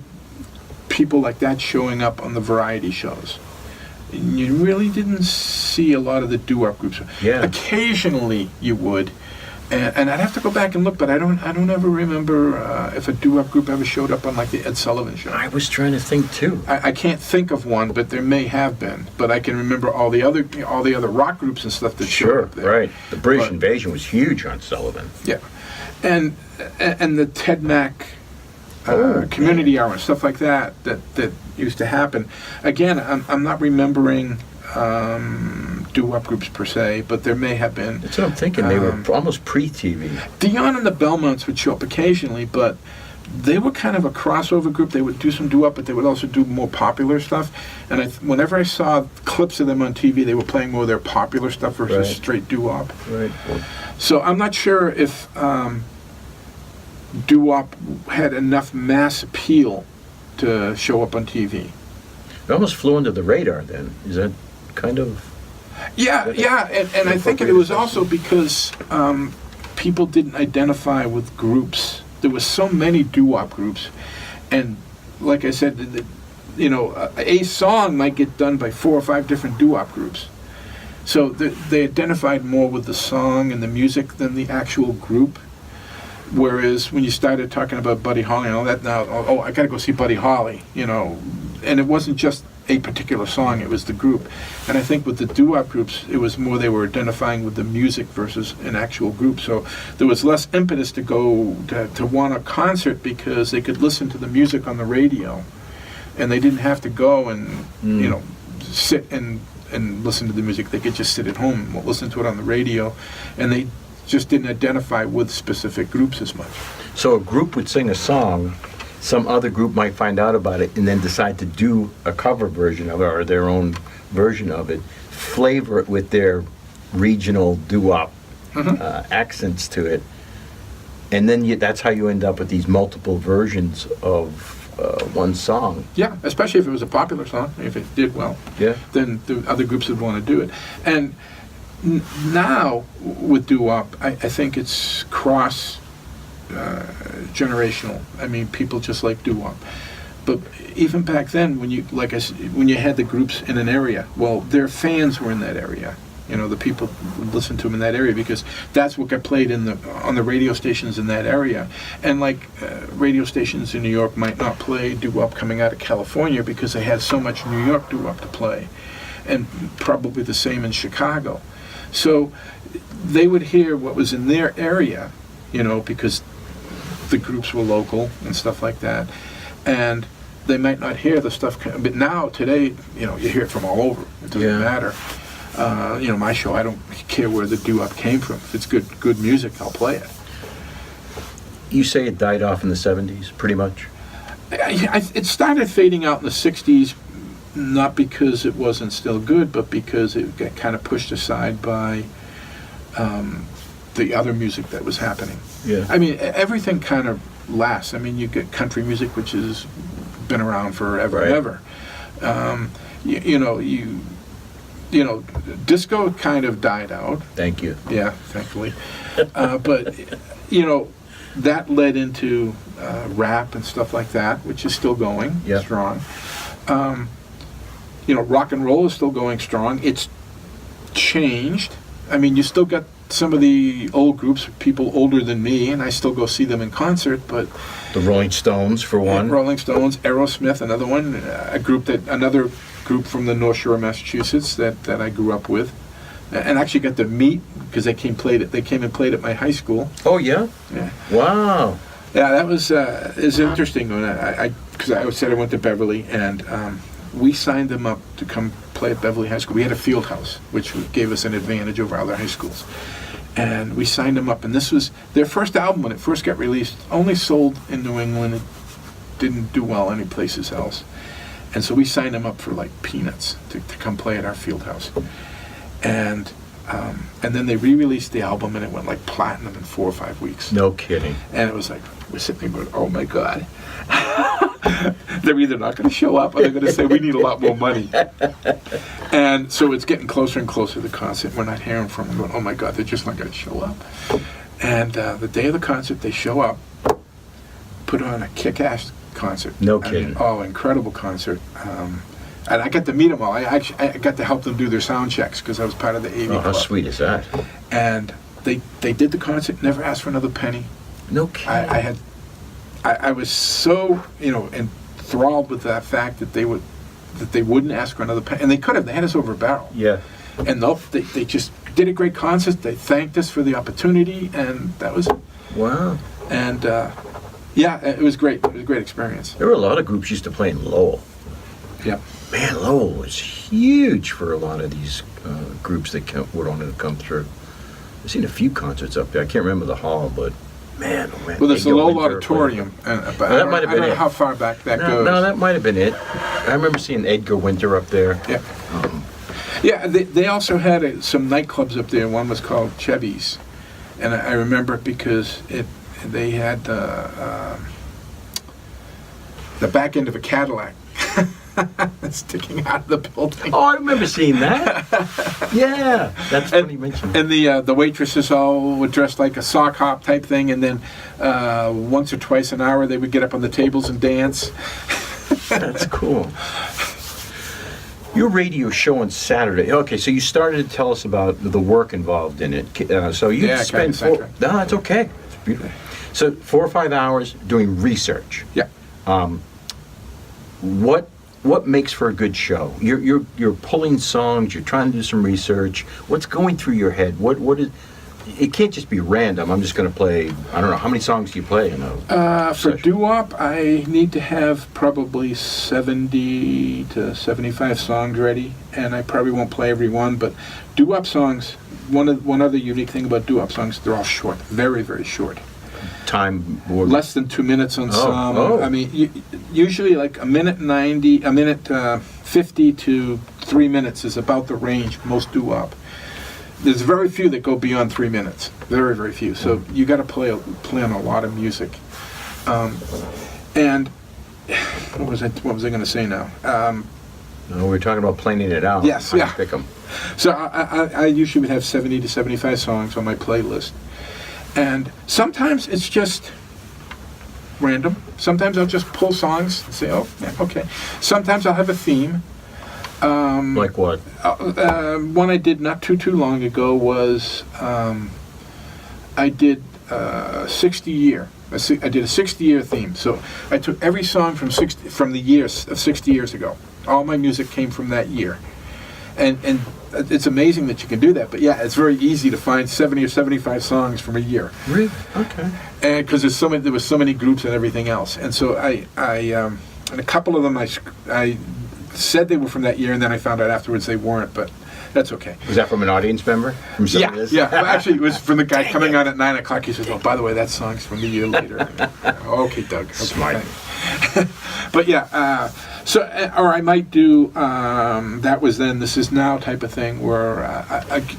people like that showing up on the variety shows. And you really didn't see a lot of the doo-wop groups. Yeah. Occasionally you would. And I'd have to go back and look, but I don't ever remember if a doo-wop group ever showed up on like the Ed Sullivan Show. I was trying to think too. I can't think of one, but there may have been. But I can remember all the other rock groups and stuff that showed Sure, up there. right. The British But- invasion was huge on Sullivan. Yeah, and the Ted Mack community hour and stuff like that used to happen. Again, I'm not remembering doo-wop groups per se, but there may have been. That's what I'm thinking. They were almost pre-TV. Dion and the Belmonts would show up occasionally, but they were kind of a crossover group. They would do some doo-wop, but they would also do more popular stuff. And whenever I saw clips of them on TV, they were playing more of their popular stuff versus Right. straight doo-wop. Right. So I'm not sure if doo-wop had enough mass appeal to show up on TV. It almost flew under the radar then. Is that kind of... Yeah, and I think it was also because people didn't identify with groups. There was so many doo-wop groups, and like I said, a song might get done by 4 or 5 different doo-wop groups. So they identified more with the song and the music than the actual group. Whereas when you started talking about Buddy Holly and all that, now, I got to go see Buddy Holly, and it wasn't just a particular song, it was the group. And I think with the doo-wop groups, it was more they were identifying with the music versus an actual group. So there was less impetus to go to want a concert because they could listen to the music on the radio, and they didn't have to go and sit and listen to the music. They could just sit at home and listen to it on the radio, and they just didn't identify with specific groups as much. So a group would sing a song, some other group might find out about it and then decide to do a cover version of it or their own version of it, flavor it with their regional doo-wop accents to it, and then that's how you end up with these multiple versions of one song. Yeah, especially if it was a popular song, if it did well. Yeah. Then the other groups would want to do it. And now with doo-wop, I think it's cross generational. I mean, people just like doo-wop. But even back then, when you had the groups in an area, well, their fans were in that area. The people would listen to them in that area because that's what got played on the radio stations in that area. And radio stations in New York might not play doo-wop coming out of California because they had so much New York doo-wop to play, and probably the same in Chicago. So they would hear what was in their area, because the groups were local and stuff like that, and they might not hear the stuff. But now, today, you hear it from all over. It doesn't matter. My show, I don't care where the doo-wop came from. If it's good music, I'll play it. You say it died off in the 70s, pretty much? It started fading out in the 60s, not because it wasn't still good, but because it got kind of pushed aside by the other music that was happening. Yeah. I mean, everything kind of lasts. I mean, you get country music, which has been around forever and Right. ever. You know, disco kind of died out. Thank you. Yeah, thankfully. But, you know, that led into rap and stuff like that, which is still going Yeah. strong. You know, rock and roll is still going strong. It's changed. I mean, you still got some of the old groups, people older than me, and I still go see them in concert, but The Rolling Stones, for one. Rolling Stones, Aerosmith, another one, another group from the North Shore of Massachusetts that I grew up with, and actually got to meet because they came and played at my high school. Oh, yeah? Yeah, Wow. yeah, that was is interesting when because I said I went to Beverly, and we signed them up to come play at Beverly High School. We had a field house, which gave us an advantage over other high schools. And we signed them up, and this was their first album when it first got released. Only sold in New England. It didn't do well any places else. And so we signed them up for like peanuts to come play at our field house. And then they re-released the album, and it went like platinum in 4 or 5 weeks. No kidding. And it was like, we're sitting there going, oh my God. They're either not going to show up or they're going to say, we need a lot more money. And so it's getting closer and closer to the concert. We're not hearing from them. Going, oh my God, they're just not going to show up. And the day of the concert, they show up, put on a kick-ass concert. No I mean, kidding. oh, incredible concert. And I got to meet them all. I got to help them do their sound checks because I was part of the AV Oh, how club. sweet is that? And they did the concert, never asked for another penny. No kidding. I was so, you know, enthralled with that fact that they wouldn't ask for another penny, and they could have. They had us over a barrel. Yeah. And nope, they just did a great concert. They thanked us for the opportunity, and that was it. Wow. And yeah, it was great. It was a great experience. There were a lot of groups used to play in Lowell. Yep. Man, Lowell was huge for a lot of these groups that wanted to come through. I've seen a few concerts up there. I can't remember the hall, but man, oh man. Well, there's the Edgar Lowell Winter Auditorium, but that might have I been don't know it. how far back that No, goes. no, that might have been it. I remember seeing Edgar Winter up there. Yeah. Yeah, they also had some nightclubs up there. One was called Chevy's, and I remember it because they had the back end of a Cadillac sticking out of the building. Oh, I remember seeing that. Yeah, that's funny you mentioned. And the waitresses all were dressed like a sock hop type thing, and then once or twice an hour they would get up on the tables and dance. That's cool. Your radio show on Saturday. Okay, so you started to tell us about the work involved in it. So you Yeah, spend kinda sidetracked. No, it's okay. It's beautiful. So 4 or 5 hours doing research. Yeah. What makes for a good show? You're pulling songs. You're trying to do some research. What's going through your head? What is? It can't just be random. I'm just going to play. I don't know how many songs do you play in a For session? doo-wop, I need to have probably 70 to 75 songs ready, and I probably won't play every one, but doo-wop songs, one other unique thing about doo-wop songs, they're all short, very, very short. Time or Less than 2 minutes on some. oh. I mean, usually like a minute 50 to 3 minutes is about the range, most doo-wop. There's very few that go beyond 3 minutes. Very, very few. So you got to play on a lot of music. And what was I going to say now? No, we're talking about planning it out. Yes, How you yeah. pick 'em. So I usually would have 70 to 75 songs on my playlist. And sometimes it's just random. Sometimes I'll just pull songs and say, oh, yeah, okay. Sometimes I'll have a theme. Like what? One I did not too long ago was I did 60 year. I did a 60-year theme. So I took every song from the years of 60 years ago. All my music came from that year, and it's amazing that you can do that. But yeah, it's very easy to find 70 or 75 songs from a year. Really? Okay. And because there was so many groups and everything else, and so I and a couple of them I said they were from that year, and then I found out afterwards they weren't, but that's okay. Was that from an audience member? From Yeah, somebody else? yeah. Well, actually, it was from the guy coming on at 9 o'clock. He says, "Oh, by the way, that song's from the year later." Okay, Doug. Okay, Smart. thanks. But yeah, or I might do that was then, this is now type of thing where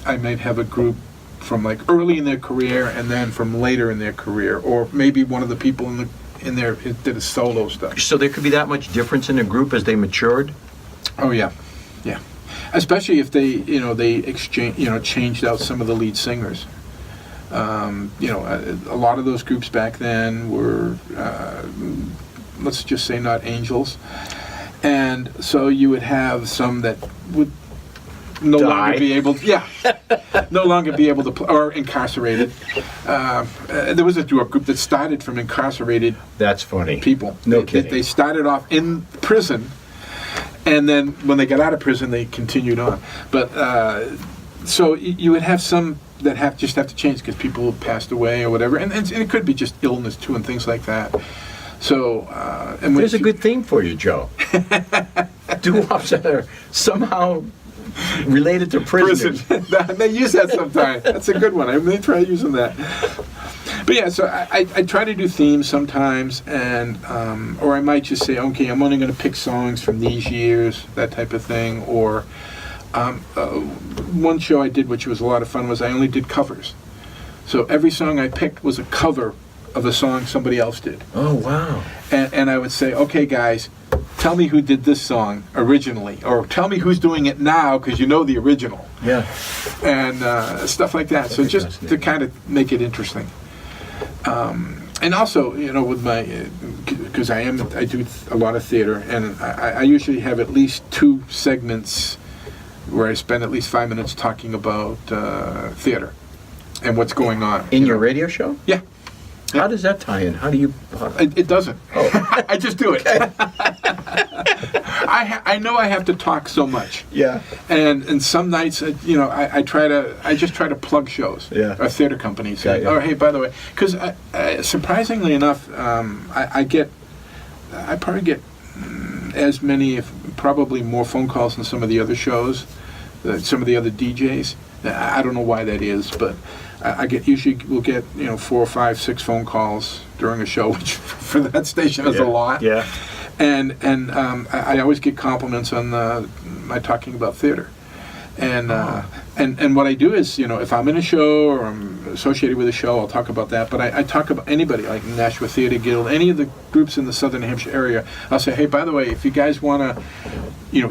I might have a group from like early in their career and then from later in their career, or maybe one of the people in there did a solo stuff. So there could be that much difference in a group as they matured? Oh yeah, yeah. Especially if they exchange, changed out some of the lead singers. A lot of those groups back then were, let's just say, not angels, and so you would have some that would no longer be able to, no longer be able to, or incarcerated. There was a group that started from incarcerated. That's funny. People. No kidding. They started off in prison, and then when they got out of prison, they continued on. But so you would have some that just have to change because people have passed away or whatever, and it could be just illness too and things like that. So and there's a good theme for you, Joe. Doo-wops that are somehow related to prisoners. They use that sometimes. That's a good one. I may try using that. But yeah, so I try to do themes sometimes, and or I might just say, okay, I'm only going to pick songs from these years, that type of thing. Or one show I did, which was a lot of fun, was I only did covers. So every song I picked was a cover of a song somebody else did. Oh, wow. And I would say, okay, guys, tell me who did this song originally, or tell me who's doing it now because you know the original. Yeah. And stuff like that. So just to kind of make it interesting. And also, with my, because I do a lot of theater, and I usually have at least 2 segments where I spend at least 5 minutes talking about theater and what's going on. In your radio show? Yeah. How does that tie in? How do you... It doesn't. Oh. I just do it. I know I have to talk so much. Yeah. And some nights, I just try to plug shows. Yeah. Or theater companies. Got you. Oh, hey, by the way, because surprisingly enough, I probably get as many, if probably more phone calls than some of the other shows, some of the other DJs. I don't know why that is, but usually we'll get 4, 5, 6 phone calls during a show, which for that station is a lot. Yeah. And I always get compliments on my talking about theater. And what I do is, if I'm in a show or I'm associated with a show, I'll talk about that. But I talk about anybody, like Nashua Theater Guild, any of the groups in the Southern New Hampshire area. I'll say, hey, by the way, if you guys want to,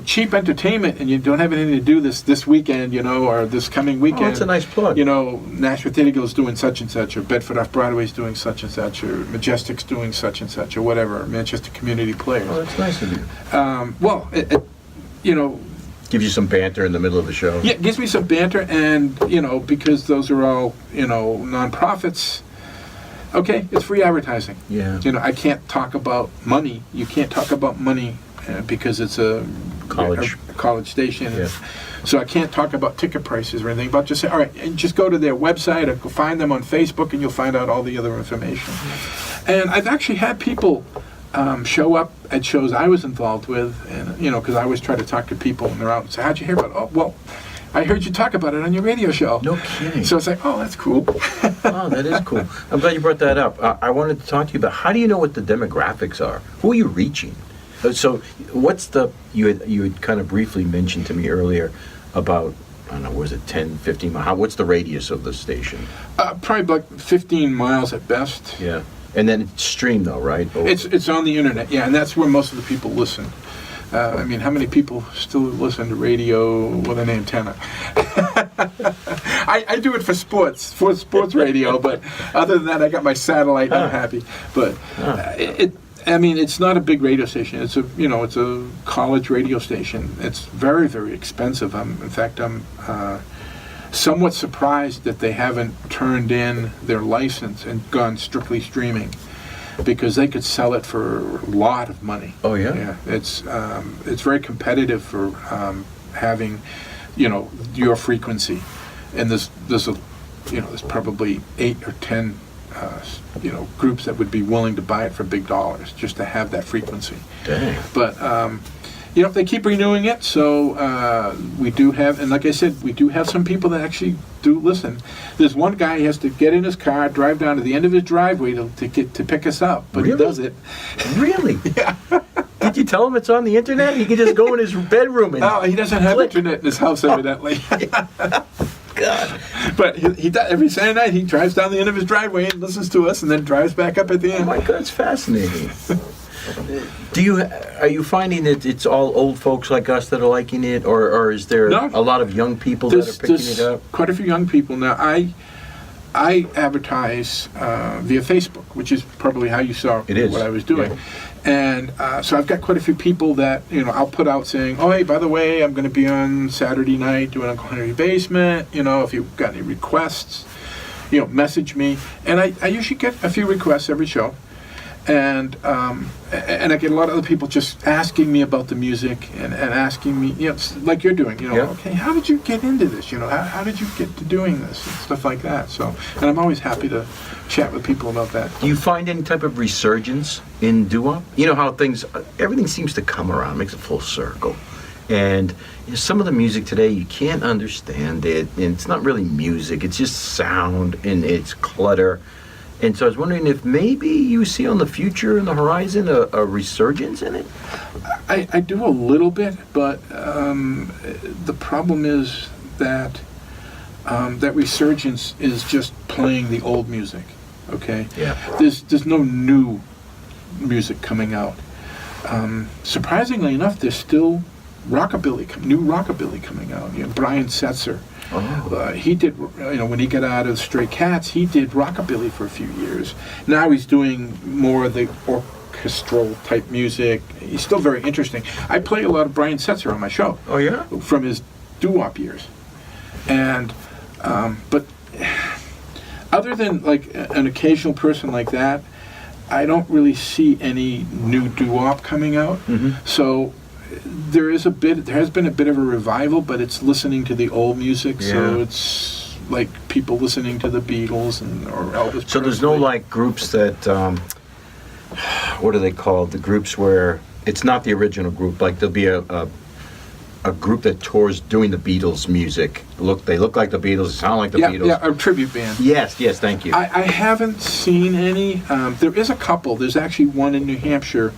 cheap entertainment and you don't have anything to do this weekend, or this coming weekend. Oh, that's a nice plug. Nashua Theater Guild is doing such and such, or Bedford Off Broadway is doing such and such, or Majestic's doing such and such, or whatever, Manchester Community Players. Oh, that's nice of you. Well, Gives you some banter in the middle of the show. Yeah, it gives me some banter, and, because those are all, nonprofits, okay, it's free advertising. Yeah. I can't talk about money. You can't talk about money because it's a college station. Yeah. So I can't talk about ticket prices or anything, but just say, all right, and just go to their website or go find them on Facebook, and you'll find out all the other information. And I've actually had people show up at shows I was involved with, and because I always try to talk to people when they're out and say, how'd you hear about it? Oh, well, I heard you talk about it on your radio show. No kidding. So it's like, oh, that's cool. Oh, that is cool. I'm glad you brought that up. I wanted to talk to you about, how do you know what the demographics are? Who are you reaching? So what's you had kind of briefly mentioned to me earlier about, I don't know, was it 10, 15 miles? What's the radius of the station? Probably like 15 miles at best. Yeah. And then it's streamed though, right? It's on the internet, yeah, and that's where most of the people listen. How many people still listen to radio with an antenna? I do it for sports radio, but other than that, I got my satellite and I'm happy. But it's not a big radio station. It's a college radio station. It's very, very expensive. In fact, I'm somewhat surprised that they haven't turned in their license and gone strictly streaming, because they could sell it for a lot of money. Oh yeah. Yeah, it's very competitive for having, your frequency, and there's probably 8 or 10 groups that would be willing to buy it for big dollars just to have that frequency. Dang. But they keep renewing it, so we do have, and like I said, we do have some people that actually do listen. There's one guy, he has to get in his car, drive down to the end of his driveway to pick us up, but Really? he does it. Really? Yeah. Did you tell him it's on the internet? He could just go in his bedroom and... No, he doesn't have click. internet in his house, evidently. God. But he does, every Saturday night he drives down the end of his driveway and listens to us, and then drives back up at the Oh end. my God, it's fascinating. Are you finding that it's all old folks like us that are liking it, or is there No. a lot of young people that are picking it up? Quite a few young people now. I advertise via Facebook, which is probably how you saw It is, what I was doing. yeah. And so I've got quite a few people that, I'll put out saying, oh, hey, by the way, I'm going to be on Saturday night doing Uncle Henry Basement. If you've got any requests, message me. And I usually get a few requests every show. And I get a lot of other people just asking me about the music and asking me, like you're doing, Yeah. okay, how did you get into this? How did you get to doing this and stuff like that? So, and I'm always happy to chat with people about that. Do you find any type of resurgence in doo-wop? You know how everything seems to come around, makes a full circle. And some of the music today, you can't understand it, and it's not really music, it's just sound, and it's clutter. And so I was wondering if maybe you see on the future, on the horizon, a resurgence in it? I do a little bit, but the problem is that that resurgence is just playing the old music, okay? Yeah. There's no new music coming out. Surprisingly enough, there's still new rockabilly coming out. Brian Setzer. Oh. He did, when he got out of Stray Cats, he did rockabilly for a few years. Now he's doing more of the orchestral type music. He's still very interesting. I play a lot of Brian Setzer on my show. Oh, yeah? From his doo-wop years. And, but other than like an occasional person like that, I don't really see any new doo-wop coming out. Mm-hmm. So there has been a bit of a revival, but it's listening to the old music, so Yeah. it's like people listening to the Beatles or Elvis So there's no Presley. like groups that, what are they called? The groups where it's not the original group. Like there'll be a group that tours doing the Beatles music. They look like the Beatles, sound like the Beatles. Yeah, a tribute band. Yes, thank you. I haven't seen any. There is a couple. There's actually one in New Hampshire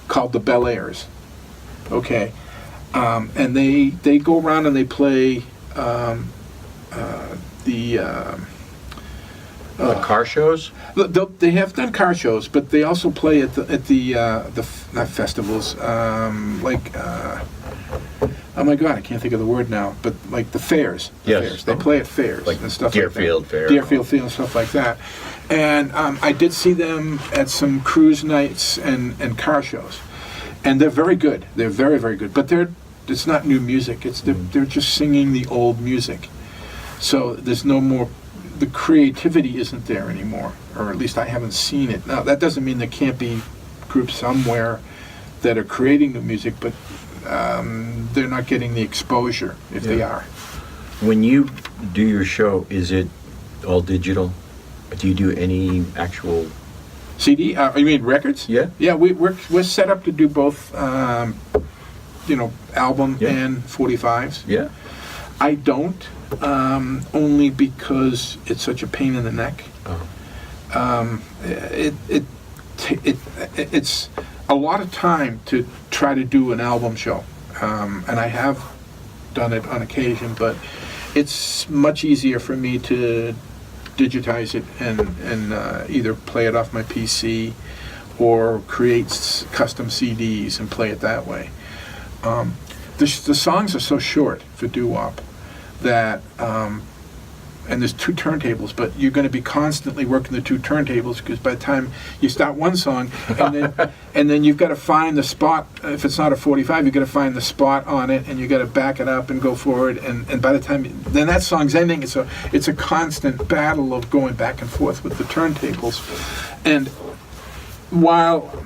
called the Bel Airs. Okay. And they go around and they play The car shows? They have done car shows, but they also play at the not festivals, oh my God, I can't think of the word now, but like the fairs. Yes. Fairs. They play at fairs Like and stuff Deerfield like that. Fair. Deerfield Field and stuff like that. And I did see them at some cruise nights and car shows, and they're very good. They're very, very good. But it's not new music. They're just singing the old music. So there's no more. The creativity isn't there anymore, or at least I haven't seen it. Now that doesn't mean there can't be groups somewhere that are creating new music, but they're not getting the exposure if they are. When you do your show, is it all digital? Do you do any actual... CD? You mean records? Yeah. Yeah, we're set up to do both, album Yeah. and 45s. Yeah. I don't, only because it's such a pain in the neck. Oh. It's a lot of time to try to do an album show, and I have done it on occasion, but it's much easier for me to digitize it and either play it off my PC or create custom CDs and play it that way. The songs are so short for doo-wop that, and there's two turntables, but you're going to be constantly working the two turntables, because by the time you start one song, and then you've got to find the spot. If it's not a 45, you've got to find the spot on it, and you've got to back it up and go forward. And by the time then that song's ending, it's a constant battle of going back and forth with the turntables. And while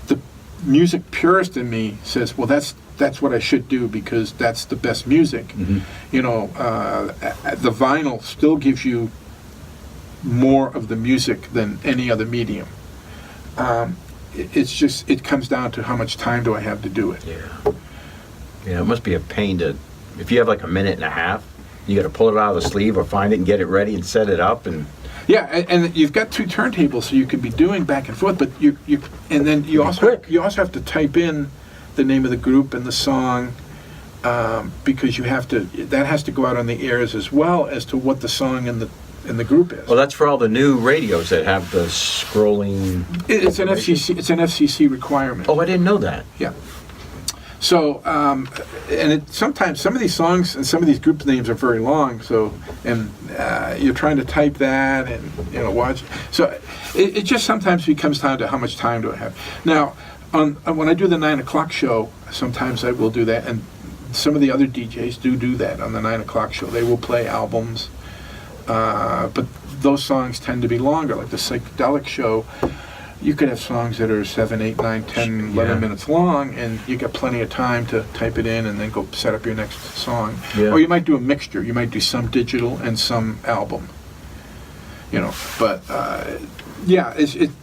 the music purist in me says, well, that's what I should do because that's the best music. Mm-hmm. The vinyl still gives you more of the music than any other medium. It comes down to how much time do I have to do it. Yeah. Yeah, it must be a pain if you have like a minute and a half, you got to pull it out of the sleeve or find it and get it ready and set it up and... Yeah, and you've got two turntables, so you could be doing back and forth, but you also have to type in the name of the group and the song, because that has to go out on the airs as well as to what the song in the group is. Well, that's for all the new radios that have the scrolling. It's an FCC requirement. Oh, I didn't know that. Yeah. So, sometimes some of these songs and some of these group names are very long. So, and you're trying to type that and watch. So, it just sometimes becomes down to how much time do I have. Now, when I do the 9 o'clock show, sometimes I will do that, and some of the other DJs do that on the 9 o'clock show. They will play albums, but those songs tend to be longer. Like the psychedelic show, you could have songs that are 7, 8, 9, 10, 11 minutes long, and you got plenty of time to type it in and then go set up your next song. Yeah. Or you might do a mixture. You might do some digital and some album. But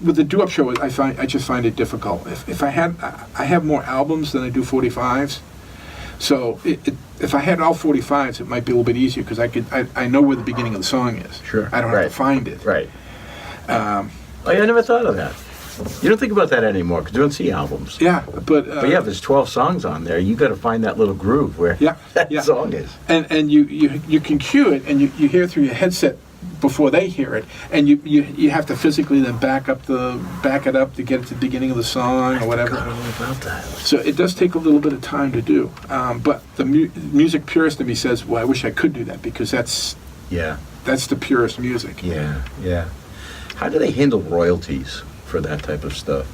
with the doo-wop show, I just find it difficult. If I have more albums than I do 45s. So if I had all 45s, it might be a little bit easier because I know where the beginning of the song is. Sure. I don't have to find it. Right. I never thought of that. You don't think about that anymore because you don't see albums. Yeah, but yeah, there's 12 songs on there. You got to find that little groove where that song is. And you can cue it, and you hear it through your headset before they hear it, and you have to physically then back it up to get it to the beginning of the song or whatever. I forgot all about that. So it does take a little bit of time to do. But the music purist in me says, well, I wish I could do that because that's the purest music. Yeah. How do they handle royalties for that type of stuff?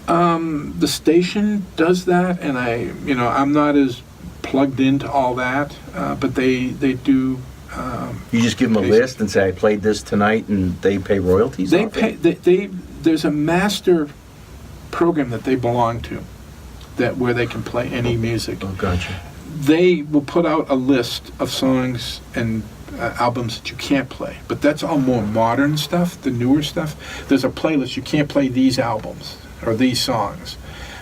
The station does that, and I'm not as plugged into all that, but they do. You just give them a list and say, I played this tonight, and they pay royalties? They pay. There's a master program that they belong to, where they can play any music. Oh, gotcha. They will put out a list of songs and albums that you can't play, but that's all more modern stuff, the newer stuff. There's a playlist, you can't play these albums or these songs,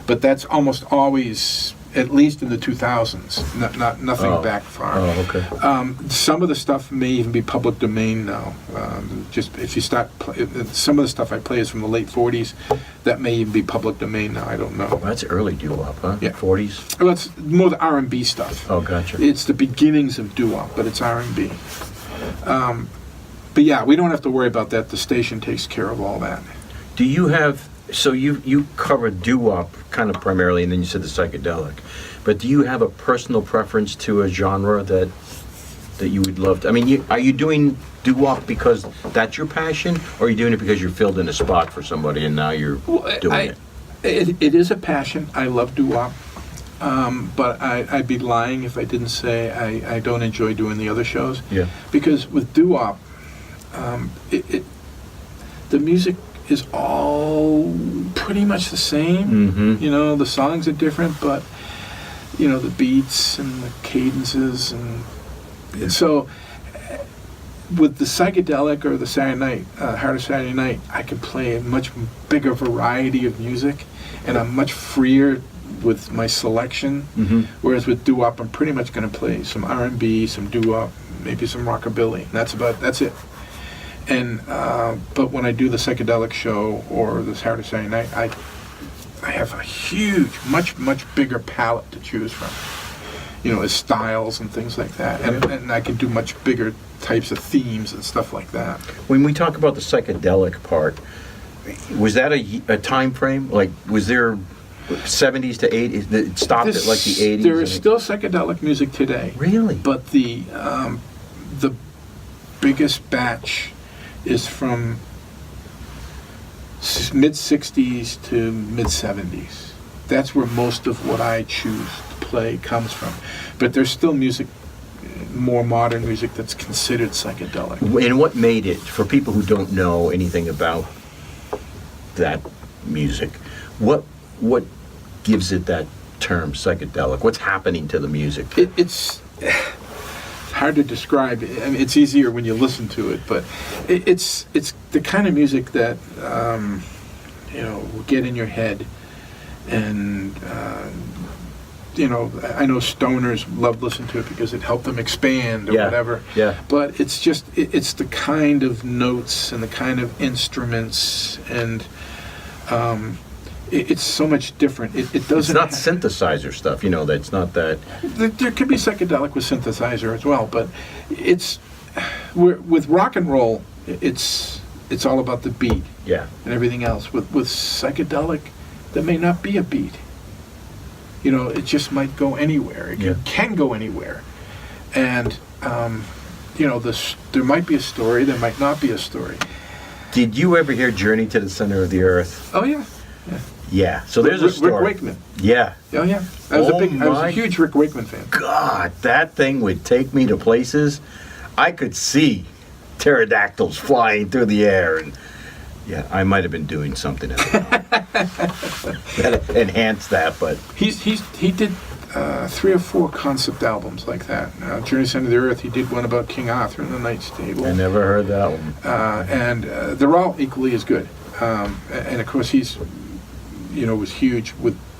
but that's almost always, at least in the 2000s, nothing back far. Oh, okay. Some of the stuff may even be public domain now. Just if you start, some of the stuff I play is from the late 40s. That may even be public domain now. I don't know. Well, that's early doo-wop, huh? Yeah. 40s? Well, it's more the R&B stuff. Oh, gotcha. It's the beginnings of doo-wop, but it's R&B. But yeah, we don't have to worry about that. The station takes care of all that. Do you have... So you covered doo-wop kind of primarily, and then you said the psychedelic. But do you have a personal preference to a genre that you would love to? I mean, are you doing doo-wop because that's your passion, or are you doing it because you're filled in a spot for somebody and now you're doing it? It is a passion. I love doo-wop. But I'd be lying if I didn't say I don't enjoy doing the other shows. Yeah. Because with doo-wop, the music is all pretty much the same. Mm-hmm. The songs are different, but the beats and the cadences and so with the psychedelic or the Saturday night, Harder Saturday Night, I can play a much bigger variety of music, and I'm much freer with my selection. Mm-hmm. Whereas with doo-wop, I'm pretty much going to play some R&B, some doo-wop, maybe some rockabilly. That's it. And but when I do the psychedelic show or the Saturday Saturday Night, I have a huge, much bigger palette to choose from. As styles and things like that, and I can do much bigger types of themes and stuff like that. When we talk about the psychedelic part, was that a time frame? Like, was there 70s to 80s? It stopped at like the 80s? There is still psychedelic music today. Really? But the biggest batch is from mid-60s to mid-70s. That's where most of what I choose to play comes from. But there's still music, more modern music, that's considered psychedelic. And what made it, for people who don't know anything about that music, what gives it that term, psychedelic? What's happening to the music? It's hard to describe. I mean, it's easier when you listen to it, but it's the kind of music that will get in your head, and I know stoners love listening to it because it helped them expand or whatever. Yeah. But it's just it's the kind of notes and the kind of instruments and it's so much different. It It's doesn't. not synthesizer stuff, that's not that. There could be psychedelic with synthesizer as well, but with rock and roll, it's all about the beat Yeah. and everything else. With psychedelic, there may not be a beat. It just might go anywhere. It can go anywhere, and there might be a story, there might not be a story. Did you ever hear Journey to the Center of the Earth? Oh yeah. Yeah. So there's a story. Rick Wakeman. Yeah. Oh yeah. I was a huge Rick Wakeman fan. God, that thing would take me to places I could see pterodactyls flying through the air, and I might have been doing something at the time that enhanced that, but He did 3 or 4 concept albums like that. Journey to the Center of the Earth. He did one about King Arthur and the Knights Table. I never heard that one. And they're all equally as good. And of course he's was huge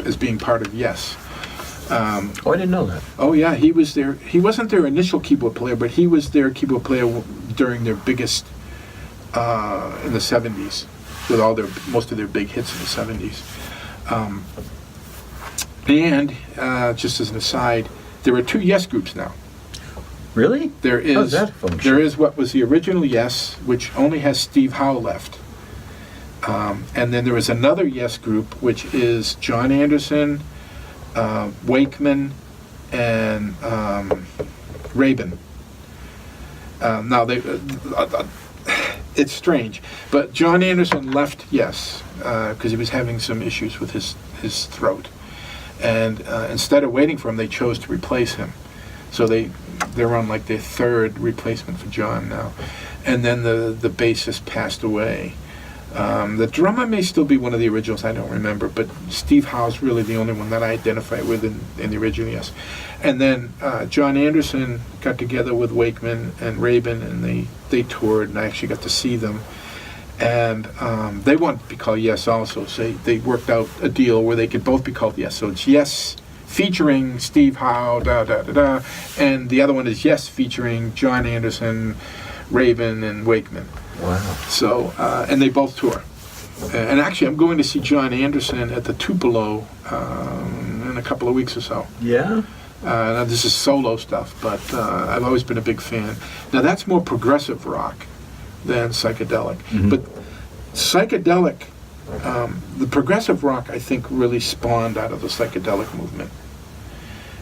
as being part of Yes. I didn't know that. Oh yeah, he was there. He wasn't their initial keyboard player, but he was their keyboard player during their biggest in the 70s, with most of their big hits in the 70s. And just as an aside, there are 2 Yes groups now. Really? There is. How's that function? There is what was the original Yes, which only has Steve Howe left. And then there is another Yes group, which is John Anderson, Wakeman, and Rabin. Now it's strange, but John Anderson left Yes because he was having some issues with his throat, and instead of waiting for him, they chose to replace him. So they're on like their 3rd replacement for John now, and then the bassist passed away. The drummer may still be one of the originals, I don't remember, but Steve Howe's really the only one that I identify with in the original Yes. And then John Anderson got together with Wakeman and Rabin, and they toured, and I actually got to see them. And they wanted to be called Yes also, so they worked out a deal where they could both be called Yes. So it's Yes featuring Steve Howe, and the other one is Yes featuring John Anderson, Rabin, and Wakeman. Wow. So, and they both tour. And actually, I'm going to see John Anderson at the Tupelo in a couple of weeks or so. Yeah? Now, this is solo stuff, but I've always been a big fan. Now, that's more progressive rock than psychedelic. Mhm. But psychedelic, the progressive rock, I think, really spawned out of the psychedelic movement.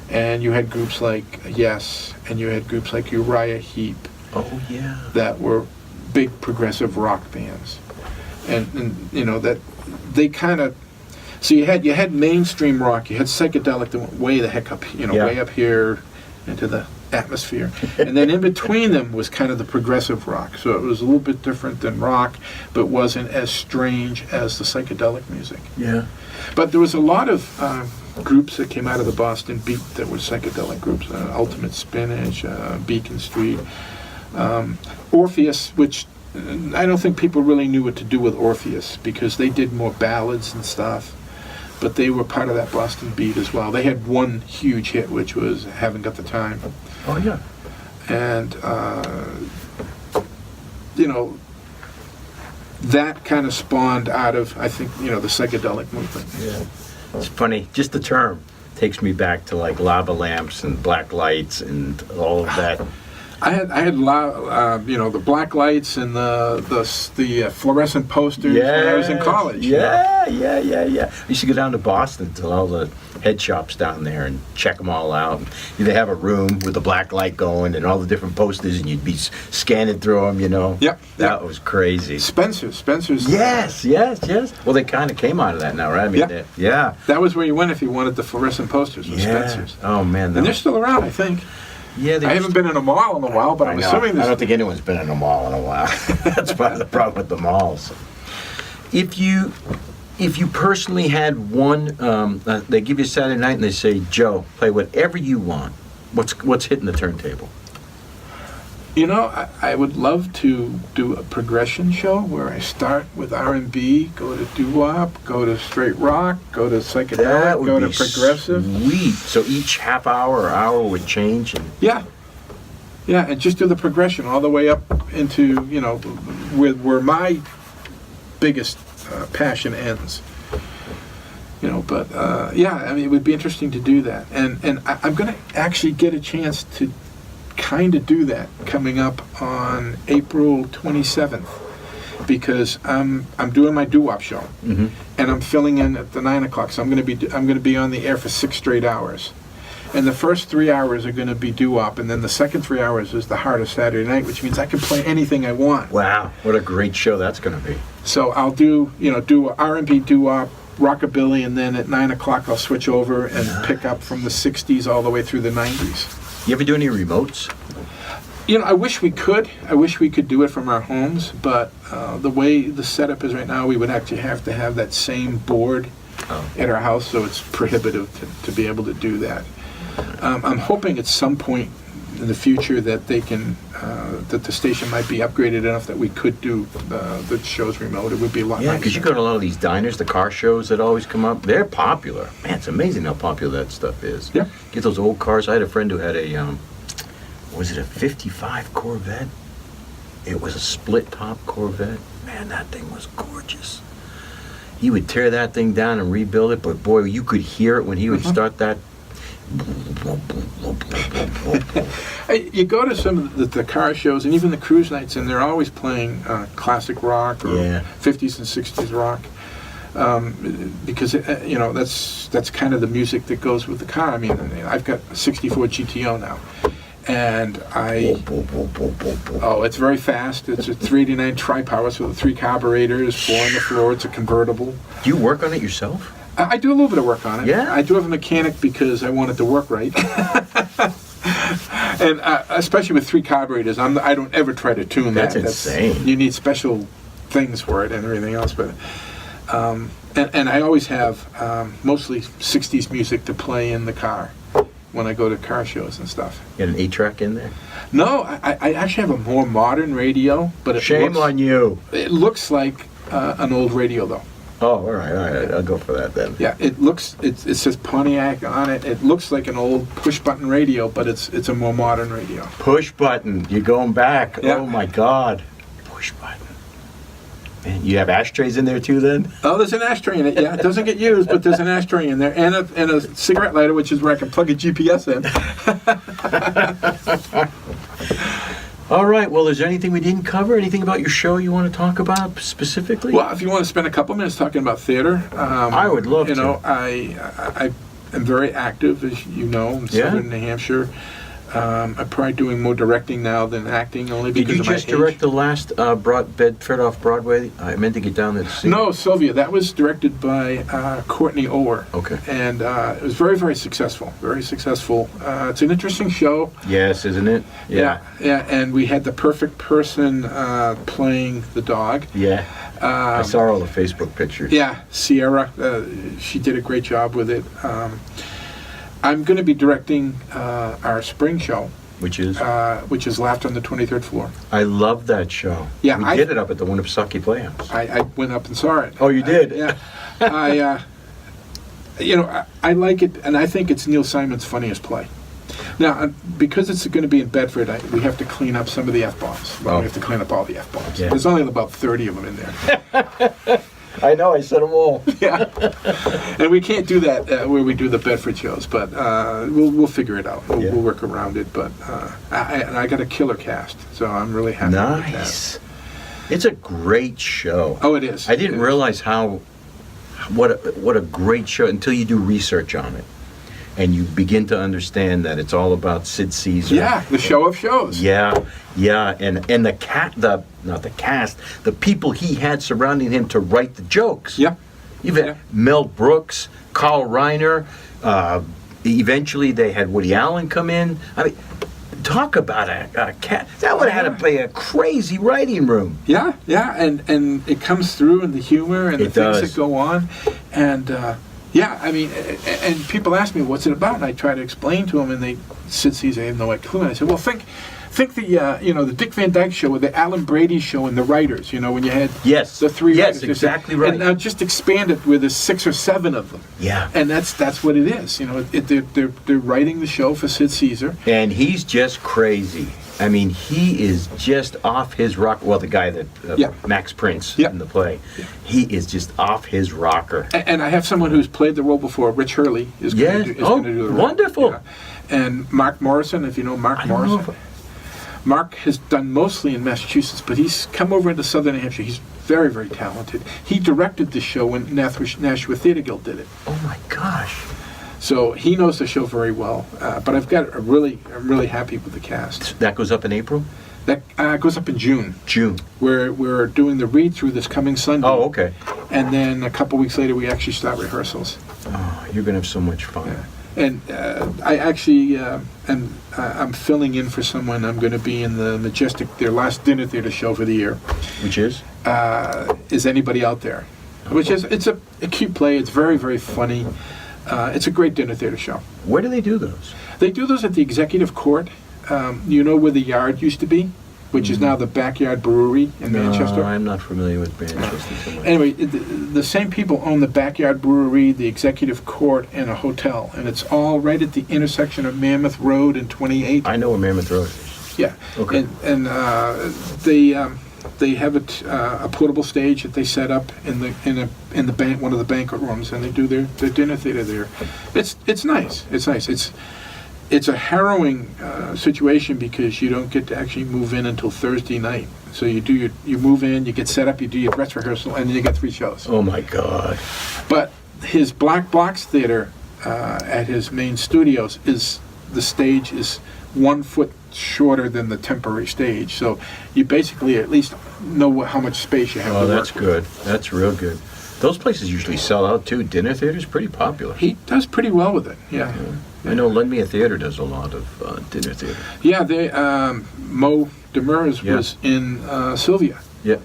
And you had groups like Yes, and you had groups like Uriah Heep Oh, yeah. that were big progressive rock bands, and that they kind of. So you had mainstream rock, you had psychedelic that went way the heck up, way up here into the atmosphere, and then in between them was kind of the progressive rock. So it was a little bit different than rock, but wasn't as strange as the psychedelic music. Yeah. But there was a lot of groups that came out of the Boston beat that were psychedelic groups. Ultimate Spinach, Beacon Street. Orpheus, which I don't think people really knew what to do with Orpheus because they did more ballads and stuff, but they were part of that Boston beat as well. They had one huge hit, which was Haven't Got the Time. Oh, yeah. And, that kind of spawned out of, I think, the psychedelic movement. Yeah. It's funny, just the term takes me back to like lava lamps and black lights and all of that. I had the black lights and the fluorescent posters when I was in college. Yeah. I used to go down to Boston to all the head shops down there and check them all out. They have a room with the black light going and all the different posters, and you'd be scanning through them. Yep. That was crazy. Spencer's. Yes. Well, they kind of came out of that now, right? I mean, yeah. That was where you went if you wanted the fluorescent posters. Was Spencer's. Oh man. And they're still around, I think. Yeah, I haven't been in a mall in a while, but I'm assuming I don't think anyone's been in a mall in a while. That's part of the problem with the malls. If you personally had one, they give you Saturday night and they say, Joe, play whatever you want. What's hitting the turntable? I would love to do a progression show where I start with R&B, go to doo-wop, go to straight rock, go to psychedelic, go to progressive. Sweet. So each half hour or hour would change. Yeah, and just do the progression all the way up into where my biggest passion ends. But yeah, I mean, it would be interesting to do that, and I'm going to actually get a chance to kind of do that coming up on April 27th, because I'm doing my doo-wop show, and I'm filling in at the 9 o'clock, so I'm going to be on the air for 6 straight hours. And the first 3 hours are going to be doo-wop, and then the second 3 hours is the heart of Saturday night, which means I can play anything I want. Wow, what a great show that's going to be. So I'll do R&B, doo-wop, rockabilly, and then at 9 o'clock I'll switch over and pick up from the 60s all the way through the 90s. You ever do any remotes? I wish we could. I wish we could do it from our homes, but the way the setup is right now, we would actually have to have that same board at our house, so it's prohibitive to be able to do that. I'm hoping at some point in the future that they can, that the station might be upgraded enough that we could do the shows remote. It would be a lot nicer. Yeah, because you go to a lot of these diners, the car shows that always come up. They're popular. Man, it's amazing how popular that stuff is. Yeah. Get those old cars. I had a friend who had a, was it a 55 Corvette? It was a split-top Corvette. Man, that thing was gorgeous. He would tear that thing down and rebuild it, but boy, you could hear it when he would start that. You go to some of the car shows and even the cruise nights, and they're always playing classic rock or 50s and 60s rock, because that's kind of the music that goes with the car. I mean, I've got a 64 GTO now, and it's very fast. It's a 389 tri-power, so the 3 carburetors, 4 on the floor. It's a convertible. Do you work on it yourself? I do a little bit of work on it. Yeah? I do have a mechanic because I want it to work right. And especially with 3 carburetors, I don't ever try to tune that. That's insane. You need special things for it and everything else. But and I always have mostly 60s music to play in the car when I go to car shows and stuff. You got an 8-track in there? No, I actually have a more modern radio. But Shame on you. It looks like an old radio, though. Oh, all right. I'll go for that then. Yeah, it says Pontiac on it. It looks like an old push-button radio, but it's a more modern radio. Push button. You're going back. Yeah. Oh, my God. Push button. Man, you have ashtrays in there too then? Oh, there's an ashtray in it. Yeah, it doesn't get used, but there's an ashtray in there, and a cigarette lighter, which is where I can plug a GPS in. All right. Well, is there anything we didn't cover? Anything about your show you want to talk about specifically? Well, if you want to spend a couple minutes talking about theater, I would love to. I am very active, as you know, in southern New Hampshire. I'm probably doing more directing now than acting, only because of my age. Did you just direct the last Bedford off Broadway? I meant to get down there to see. No, Sylvia. That was directed by Courtney Ower. Okay. And it was very, very successful. Very successful. It's an interesting show. Yes, isn't it? Yeah. And we had the perfect person playing the dog. Yeah. I saw all the Facebook pictures. Yeah, Sierra. She did a great job with it. I'm going to be directing our spring show, which is Laughter on the 23rd Floor. I love that show. Yeah, we did it up at the Winnipesaukee Playhouse. I went up and saw it. Oh, you did? Yeah. I like it, and I think it's Neil Simon's funniest play. Now, because it's going to be in Bedford, we have to clean up some of the F-bombs. Well, we have to clean up all the F-bombs. Yeah. There's only about 30 of them in there. I know, I said them all. Yeah. And we can't do that where we do the Bedford shows, but we'll figure it out. We'll work around it, but I got a killer cast, so I'm really happy with the cast. It's a great show. Oh, it is. I didn't realize what a great show until you do research on it. And you begin to understand that it's all about Sid Caesar. Yeah, the show of shows. Yeah, and the the people he had surrounding him to write the jokes. Yeah. You've had Mel Brooks, Carl Reiner. Eventually, they had Woody Allen come in. I mean, talk about a cat. That would have had to play a crazy writing room. Yeah, and it comes through in the humor and the things that go on, and. Yeah, I mean, and people ask me, what's it about? And I try to explain to them, and Sid Caesar, I have no clue. And I said, well, think Think the Dick Van Dyke Show or the Alan Brady Show and the writers. When you had Yes. the three Yes, writers. exactly right. And now just expand it where there's 6 or 7 of them. Yeah. And that's what it is. They're writing the show for Sid Caesar. And he's just crazy. I mean, he is just off his rock. Well, the guy that Yeah. Max Prince Yeah. in the play, Yeah. he is just off his rocker. And I have someone who's played the role before. Rich Hurley is Yes. going to Oh, do the role. wonderful. Yeah. And Mark Morrison, if you know Mark I don't know Morrison. Mark has done mostly in Massachusetts, but he's come over into Southern New Hampshire. He's very, very talented. He directed the show when Nashua Theatre Guild did it. Oh my gosh. So he knows the show very well. But I'm really happy with the cast. That goes up in April? That goes up in June. June. We're doing the read-through this coming Sunday. Oh, okay. And then a couple weeks later, we actually start rehearsals. Oh, you're going to have so much fun. Yeah. And I actually, I'm filling in for someone. I'm going to be in the Majestic, their last dinner theater show for the year. Which is? Is Anybody Out There? Which is, it's a cute play. It's very, very funny. It's a great dinner theater show. Where do they do those? They do those at the Executive Court. Where the Yard used to be, which is now the Backyard Brewery in Manchester. No, I'm not familiar with Manchester so much. Anyway, the same people own the Backyard Brewery, the Executive Court, and a hotel, and it's all right at the intersection of Mammoth Road and 28. I know where Mammoth Road is. Yeah. Okay. And they have a portable stage that they set up in the bank, one of the banquet rooms, and they do their dinner theater there. It's nice. It's nice. It's a harrowing situation because you don't get to actually move in until Thursday night. So you move in, you get set up, you do your dress rehearsal, and then you get 3 shows. Oh my God. But his Black Box Theater at his main studios the stage is 1 foot shorter than the temporary stage. So you basically at least know how much space you have Oh, to work that's with. good. That's real good. Those places usually sell out too. Dinner theater's pretty popular. He does pretty well with it, yeah. I know Lend Me a Theater does a lot of dinner theater. Yeah, Mo Demers Yeah. was in Sylvia. Yeah.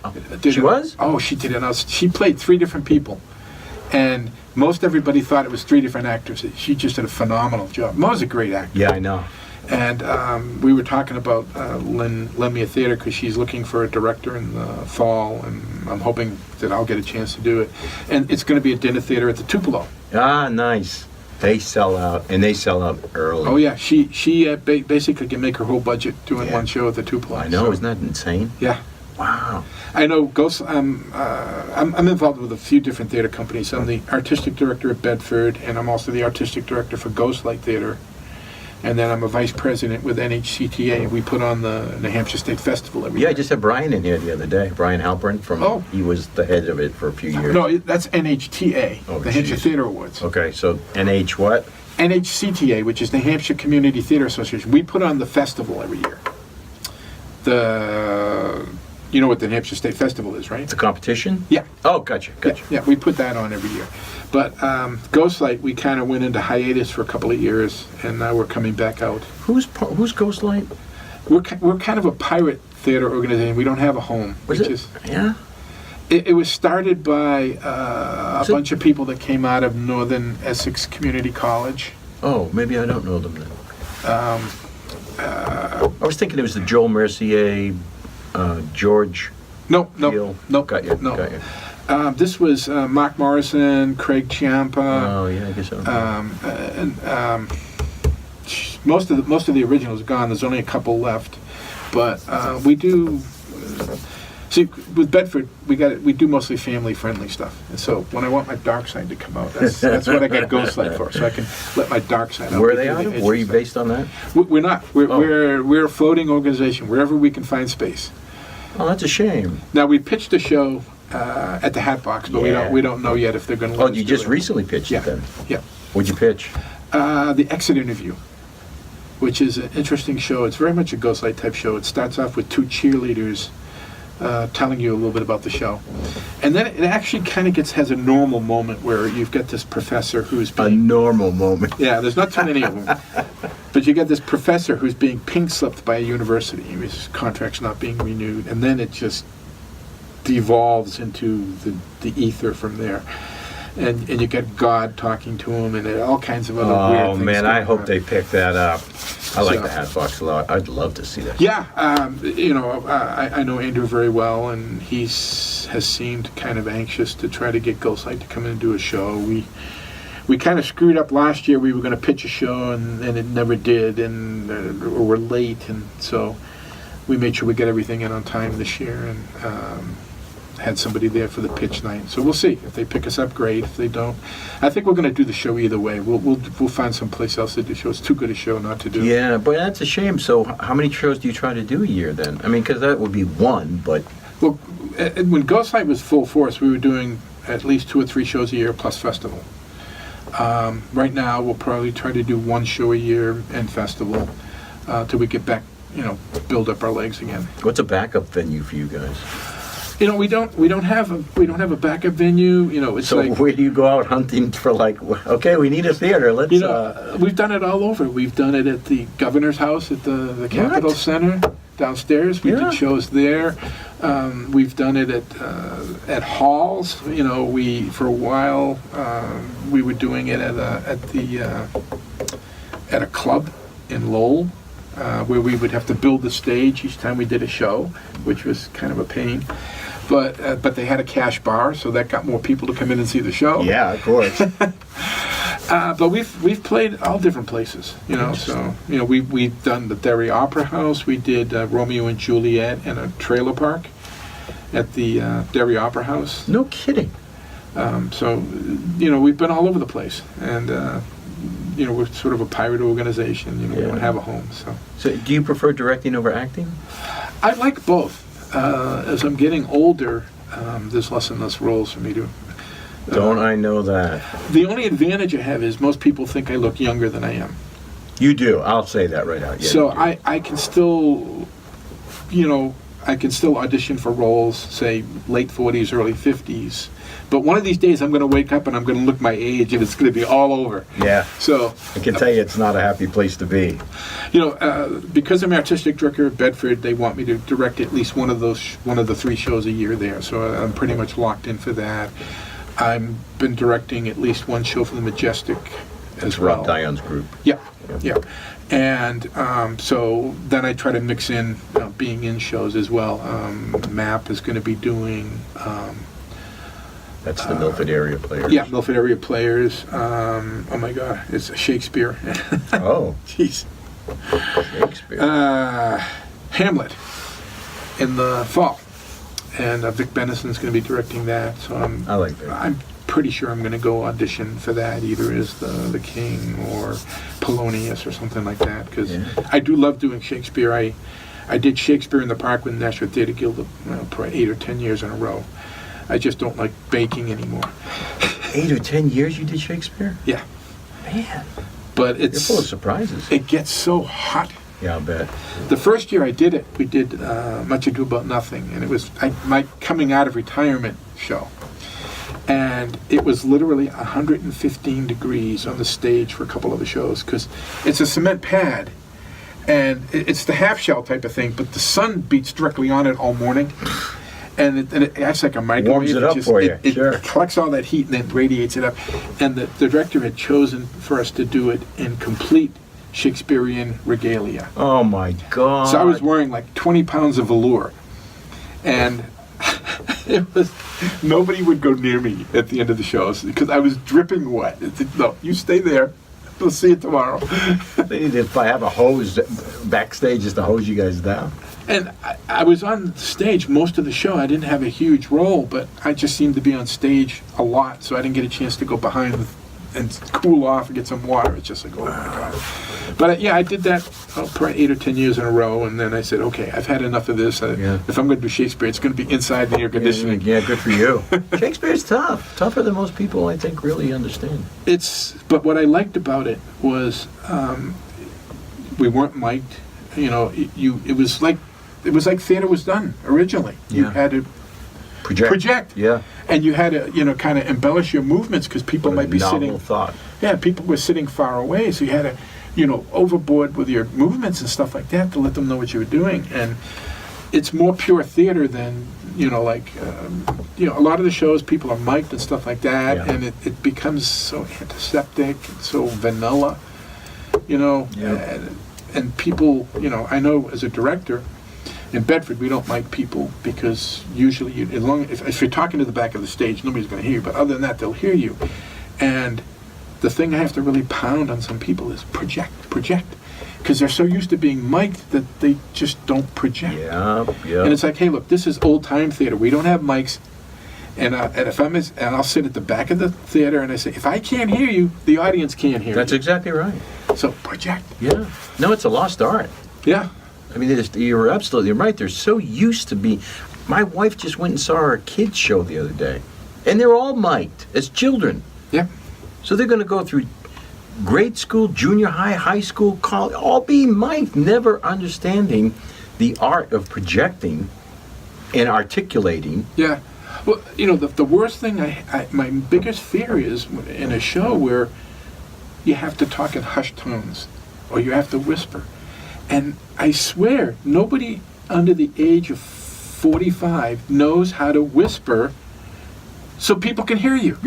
Did She it- was? Oh, she did it. She played 3 different people. And most everybody thought it was 3 different actors. She just did a phenomenal job. Mo's a great actor. Yeah, I know. And we were talking about Lend Me a Theater because she's looking for a director in the fall, and I'm hoping that I'll get a chance to do it. And it's going to be a dinner theater at the Tupelo. Ah, nice. They sell out, and they sell out early. Oh yeah, she basically can make her whole budget doing Yeah. one show at the Tupelo. I know, So, isn't that insane? yeah. Wow. I know Ghost. I'm involved with a few different theater companies. I'm the artistic director at Bedford, and I'm also the artistic director for Ghostlight Theater. And then I'm a vice president with NHCTA. We put on the New Hampshire State Festival every Yeah, year. I just had Brian in here the other day. Brian Halpern from. Oh. He was the head of it for a few years. No, that's NHTA, Oh, the Hampshire geez. Theater Awards. Okay, so NH what? NHCTA, which is the Hampshire Community Theater Association. We put on the festival every year. You know what the New Hampshire State Festival is, right? It's a competition? Yeah. Oh, gotcha. Yeah, we put that on every year. But Ghostlight, we kind of went into hiatus for a couple of years, and now we're coming back out. Who's Ghostlight? We're kind of a pirate theater organization. We don't have a home. Was which it? is Yeah. it was started by a Is it- bunch of people that came out of Northern Essex Community College. Oh, maybe I don't know them then. I was thinking it was the Joel Mercier, George. No. Got you. No. Got you. This was Mark Morrison, Craig Ciampa. Oh yeah, I guess so. And most of the originals are gone. There's only a couple left, but we do. See, with Bedford, we do mostly family-friendly stuff. And so when I want my dark side to come out, that's what I got Ghostlight for. So I can let my dark side out. Where are they out of? Where are you based on that? We're not. Oh. We're a floating organization wherever we can find space. Oh, that's a shame. Now we pitched a show at the Hatbox, but Yeah. we don't know yet if they're going to. Oh, you just recently pitched Yeah. it then? Yeah. What'd you pitch? The Exit Interview, which is an interesting show. It's very much a Ghostlight type show. It starts off with 2 cheerleaders telling you a little bit about the show, and then it actually kind of has a normal moment where you've got this professor who's A being normal moment. yeah. There's not too many of them, but you get this professor who's being pink slipped by a university. His contract's not being renewed, and then it just devolves into the ether from there. And you get God talking to him, and all kinds of other weird Oh things. man, I going hope on. they pick that up. I like So- the Hatbox a lot. I'd love to see that. Yeah, I know Andrew very well, and has seemed kind of anxious to try to get Ghostlight to come in and do a show. We kind of screwed up last year. We were going to pitch a show, and it never did, and or we're late, and so we made sure we got everything in on time this year, and had somebody there for the pitch night. So we'll see. If they pick us up, great. If they don't, I think we're going to do the show either way. We'll find some place else to do show. It's too good a show not to do. Yeah, but that's a shame. So how many shows do you try to do a year then? I mean, because that would be one, but Well, when Ghostlight was full force, we were doing at least 2 or 3 shows a year plus festival. Right now, we'll probably try to do 1 show a year and festival till we get back, build up our legs again. what's a backup venue for you guys? We don't have a backup venue. It's So like, where do you go out hunting for okay, we need a theater, let's... we've done it all over. We've done it at the governor's house at the Capitol Center downstairs. We Yeah. did shows there. We've done it at halls. We for a while we were doing it at a club in Lowell, where we would have to build the stage each time we did a show, which was kind of a pain. But they had a cash bar, so that got more people to come in and see the show. Yeah, of course. But we've played all different places, So we've done the Derry Opera House. We did Romeo and Juliet in a trailer park at the Derry Opera House. No kidding. So we've been all over the place, and we're sort of a pirate organization. We Yeah. don't have a home, so So do you prefer directing over acting? I like both. As I'm getting older, there's less and less roles for me to. Don't I know that? The only advantage I have is most people think I look younger than I am. You do. I'll say that right out. Yeah, So you do. I can still, I can still audition for roles, say late 40s, early 50s. But one of these days I'm going to wake up and I'm going to look my age and it's going to be all over. Yeah. So, I can tell you it's not a happy place to be. because I'm artistic director of Bedford, they want me to direct at least one of the 3 shows a year there. So I'm pretty much locked in for that. I've been directing at least 1 show for the Majestic as well. Rob Dion's group. Yeah. And so then I try to mix in being in shows as well. MAP is going to be doing... That's the Milford area players. Yeah, Milford area players. Oh my God, it's Shakespeare. Oh, Jeez. Shakespeare. Hamlet in the fall, and Vic Benison's going to be directing that. So I like that. I'm pretty sure I'm going to go audition for that, either as the King or Polonius or something like that, because Yeah. I do love doing Shakespeare. I did Shakespeare in the Park with the National Theatre Guild probably 8 or 10 years in a row. I just don't like baking anymore. 8 or 10 years you did Shakespeare? Yeah, Man, but you're full of surprises. it gets so hot. Yeah, I'll bet. The first year I did it, we did Much Ado About Nothing, and it was my coming out of retirement show. And it was literally 115 degrees on the stage for a couple of the shows, because it's a cement pad, and it's the half shell type of thing, but the sun beats directly on it all morning. And it acts like a microwave. Warms it up for you, It sure. collects all that heat and then radiates it up. And the director had chosen for us to do it in complete Shakespearean regalia. Oh my God. So I was wearing like 20 pounds of velour. And it was, nobody would go near me at the end of the shows because I was dripping wet. No, you stay there. We'll see you tomorrow. They need to have a hose backstage just to hose you guys down. And I was on stage most of the show. I didn't have a huge role, but I just seemed to be on stage a lot, so I didn't get a chance to go behind and cool off and get some water. It's just like, oh my God. But I did that probably 8 or 10 years in a row, and then I said, okay, I've had enough of this. Yeah. If I'm going to do Shakespeare, it's going to be inside the air conditioning. Yeah, good for you. Shakespeare's tough. Tougher than most people, I think, really understand. But what I liked about it was we weren't mic'd. It was like theater was done originally. You Yeah. had to project. Yeah. And you had to, kind of embellish your movements because people might be Novel sitting. thought. Yeah, people were sitting far away, so you had to, overboard with your movements and stuff like that to let them know what you were doing. And it's more pure theater than, a lot of the shows people are mic'd and stuff like that, Yeah. and it becomes so antiseptic and so vanilla, Yeah. and people, I know as a director, in Bedford, we don't mic people because usually, if you're talking to the back of the stage, nobody's going to hear you. But other than that, they'll hear you. And the thing I have to really pound on some people is project, because they're so used to being mic'd that they just don't project. Yeah. And it's like, hey, look, this is old time theater. We don't have mics. And I'll sit at the back of the theater and I say, if I can't hear you, the audience can't hear That's you. exactly right. So project. Yeah. No, it's a lost art. Yeah. I mean, you're absolutely right. They're so used to be. My wife just went and saw our kids' show the other day, and they're all mic'd as children. Yeah. So they're going to go through grade school, junior high, high school, college, all being mic'd, never understanding the art of projecting and articulating. Yeah. Well, the worst thing, my biggest fear is in a show where you have to talk in hushed tones or you have to whisper. And I swear, nobody under the age of 45 knows how to whisper so people can hear you.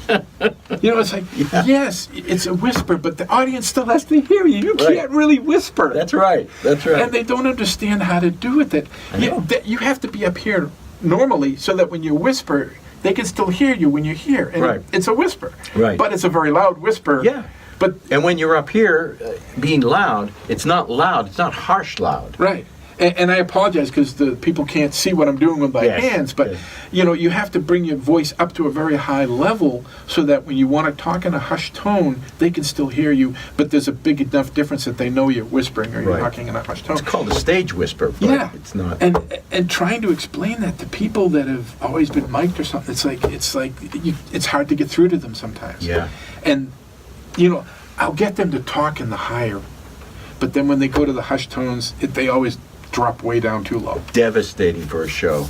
It's like, yes, it's a whisper, but the audience still has to hear you. You can't really whisper. That's right. And they don't understand how to do it. That you have to be up here normally so that when you whisper, they can still hear you when you're here. And it's a whisper. Right. But it's a very loud whisper. Yeah. And when you're up here being loud, it's not loud, it's not harsh loud. Right. And I apologize because the people can't see what I'm doing with my hands, but you have to bring your voice up to a very high level so that when you want to talk in a hushed tone, they can still hear you, but there's a big enough difference that they know you're whispering or you're talking in a hushed tone. It's called a stage whisper, but it's not. And trying to explain that to people that have always been mic'd or something, it's hard to get through to them sometimes. Yeah. And I'll get them to talk in the higher, but then when they go to the hushed tones, they always drop way down too low. Devastating for a show.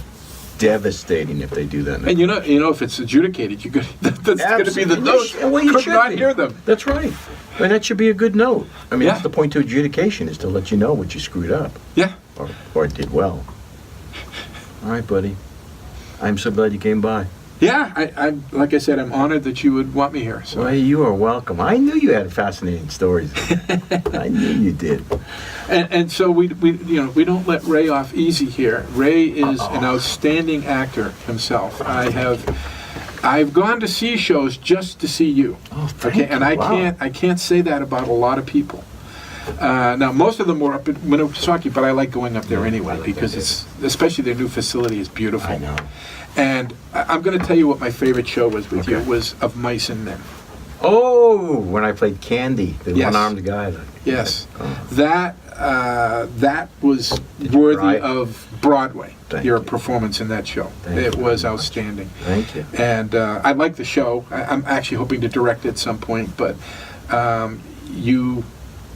Devastating if they do that. And if it's adjudicated, that's going to be the note. Well, you could should not be. hear them. That's right. And that should be a good note. I mean, that's the point to adjudication, is to let you know what you screwed up. Yeah. Or did well. All right, buddy. I'm so glad you came by. Yeah, I like I said, I'm honored that you would want me here. So. Well, you are welcome. I knew you had fascinating stories. I knew you did. And so we don't let Ray off easy here. Ray is an outstanding actor himself. I've gone to see shows just to see you. Oh, thank you. And I can't say that about a lot of people. Now, most of them were up at Winnipesaukee, but I like going up there anyway because especially their new facility is beautiful. I know. And I'm going to tell you what my favorite show was with you was Of Mice and Men. Oh, when I played Candy, the one-armed guy. Yes. That was worthy of Broadway, your performance in that show. It was outstanding. Thank you. And I like the show. I'm actually hoping to direct it at some point, but you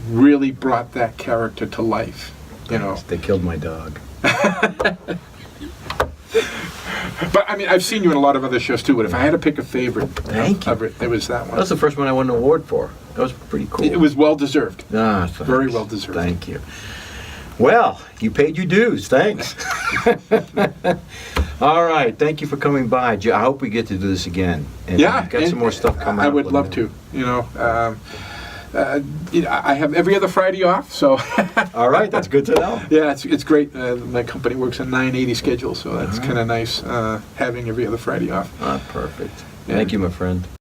really brought that character to life. They killed my dog. But I mean, I've seen you in a lot of other shows too. But if I had to pick a favorite, it was that one. That's the first one I won an award for. That was pretty cool. It was well deserved. Thanks. Very well deserved. Thank you. Well, you paid your dues. Thanks. All right. Thank you for coming by. I hope we get to do this again. And you've got some more stuff coming up. I would love to. I have every other Friday off, so. All right, that's good to know. Yeah, it's great. My company works a 9/80 schedule, so that's kind of nice having every other Friday off. Perfect. Thank you, my friend.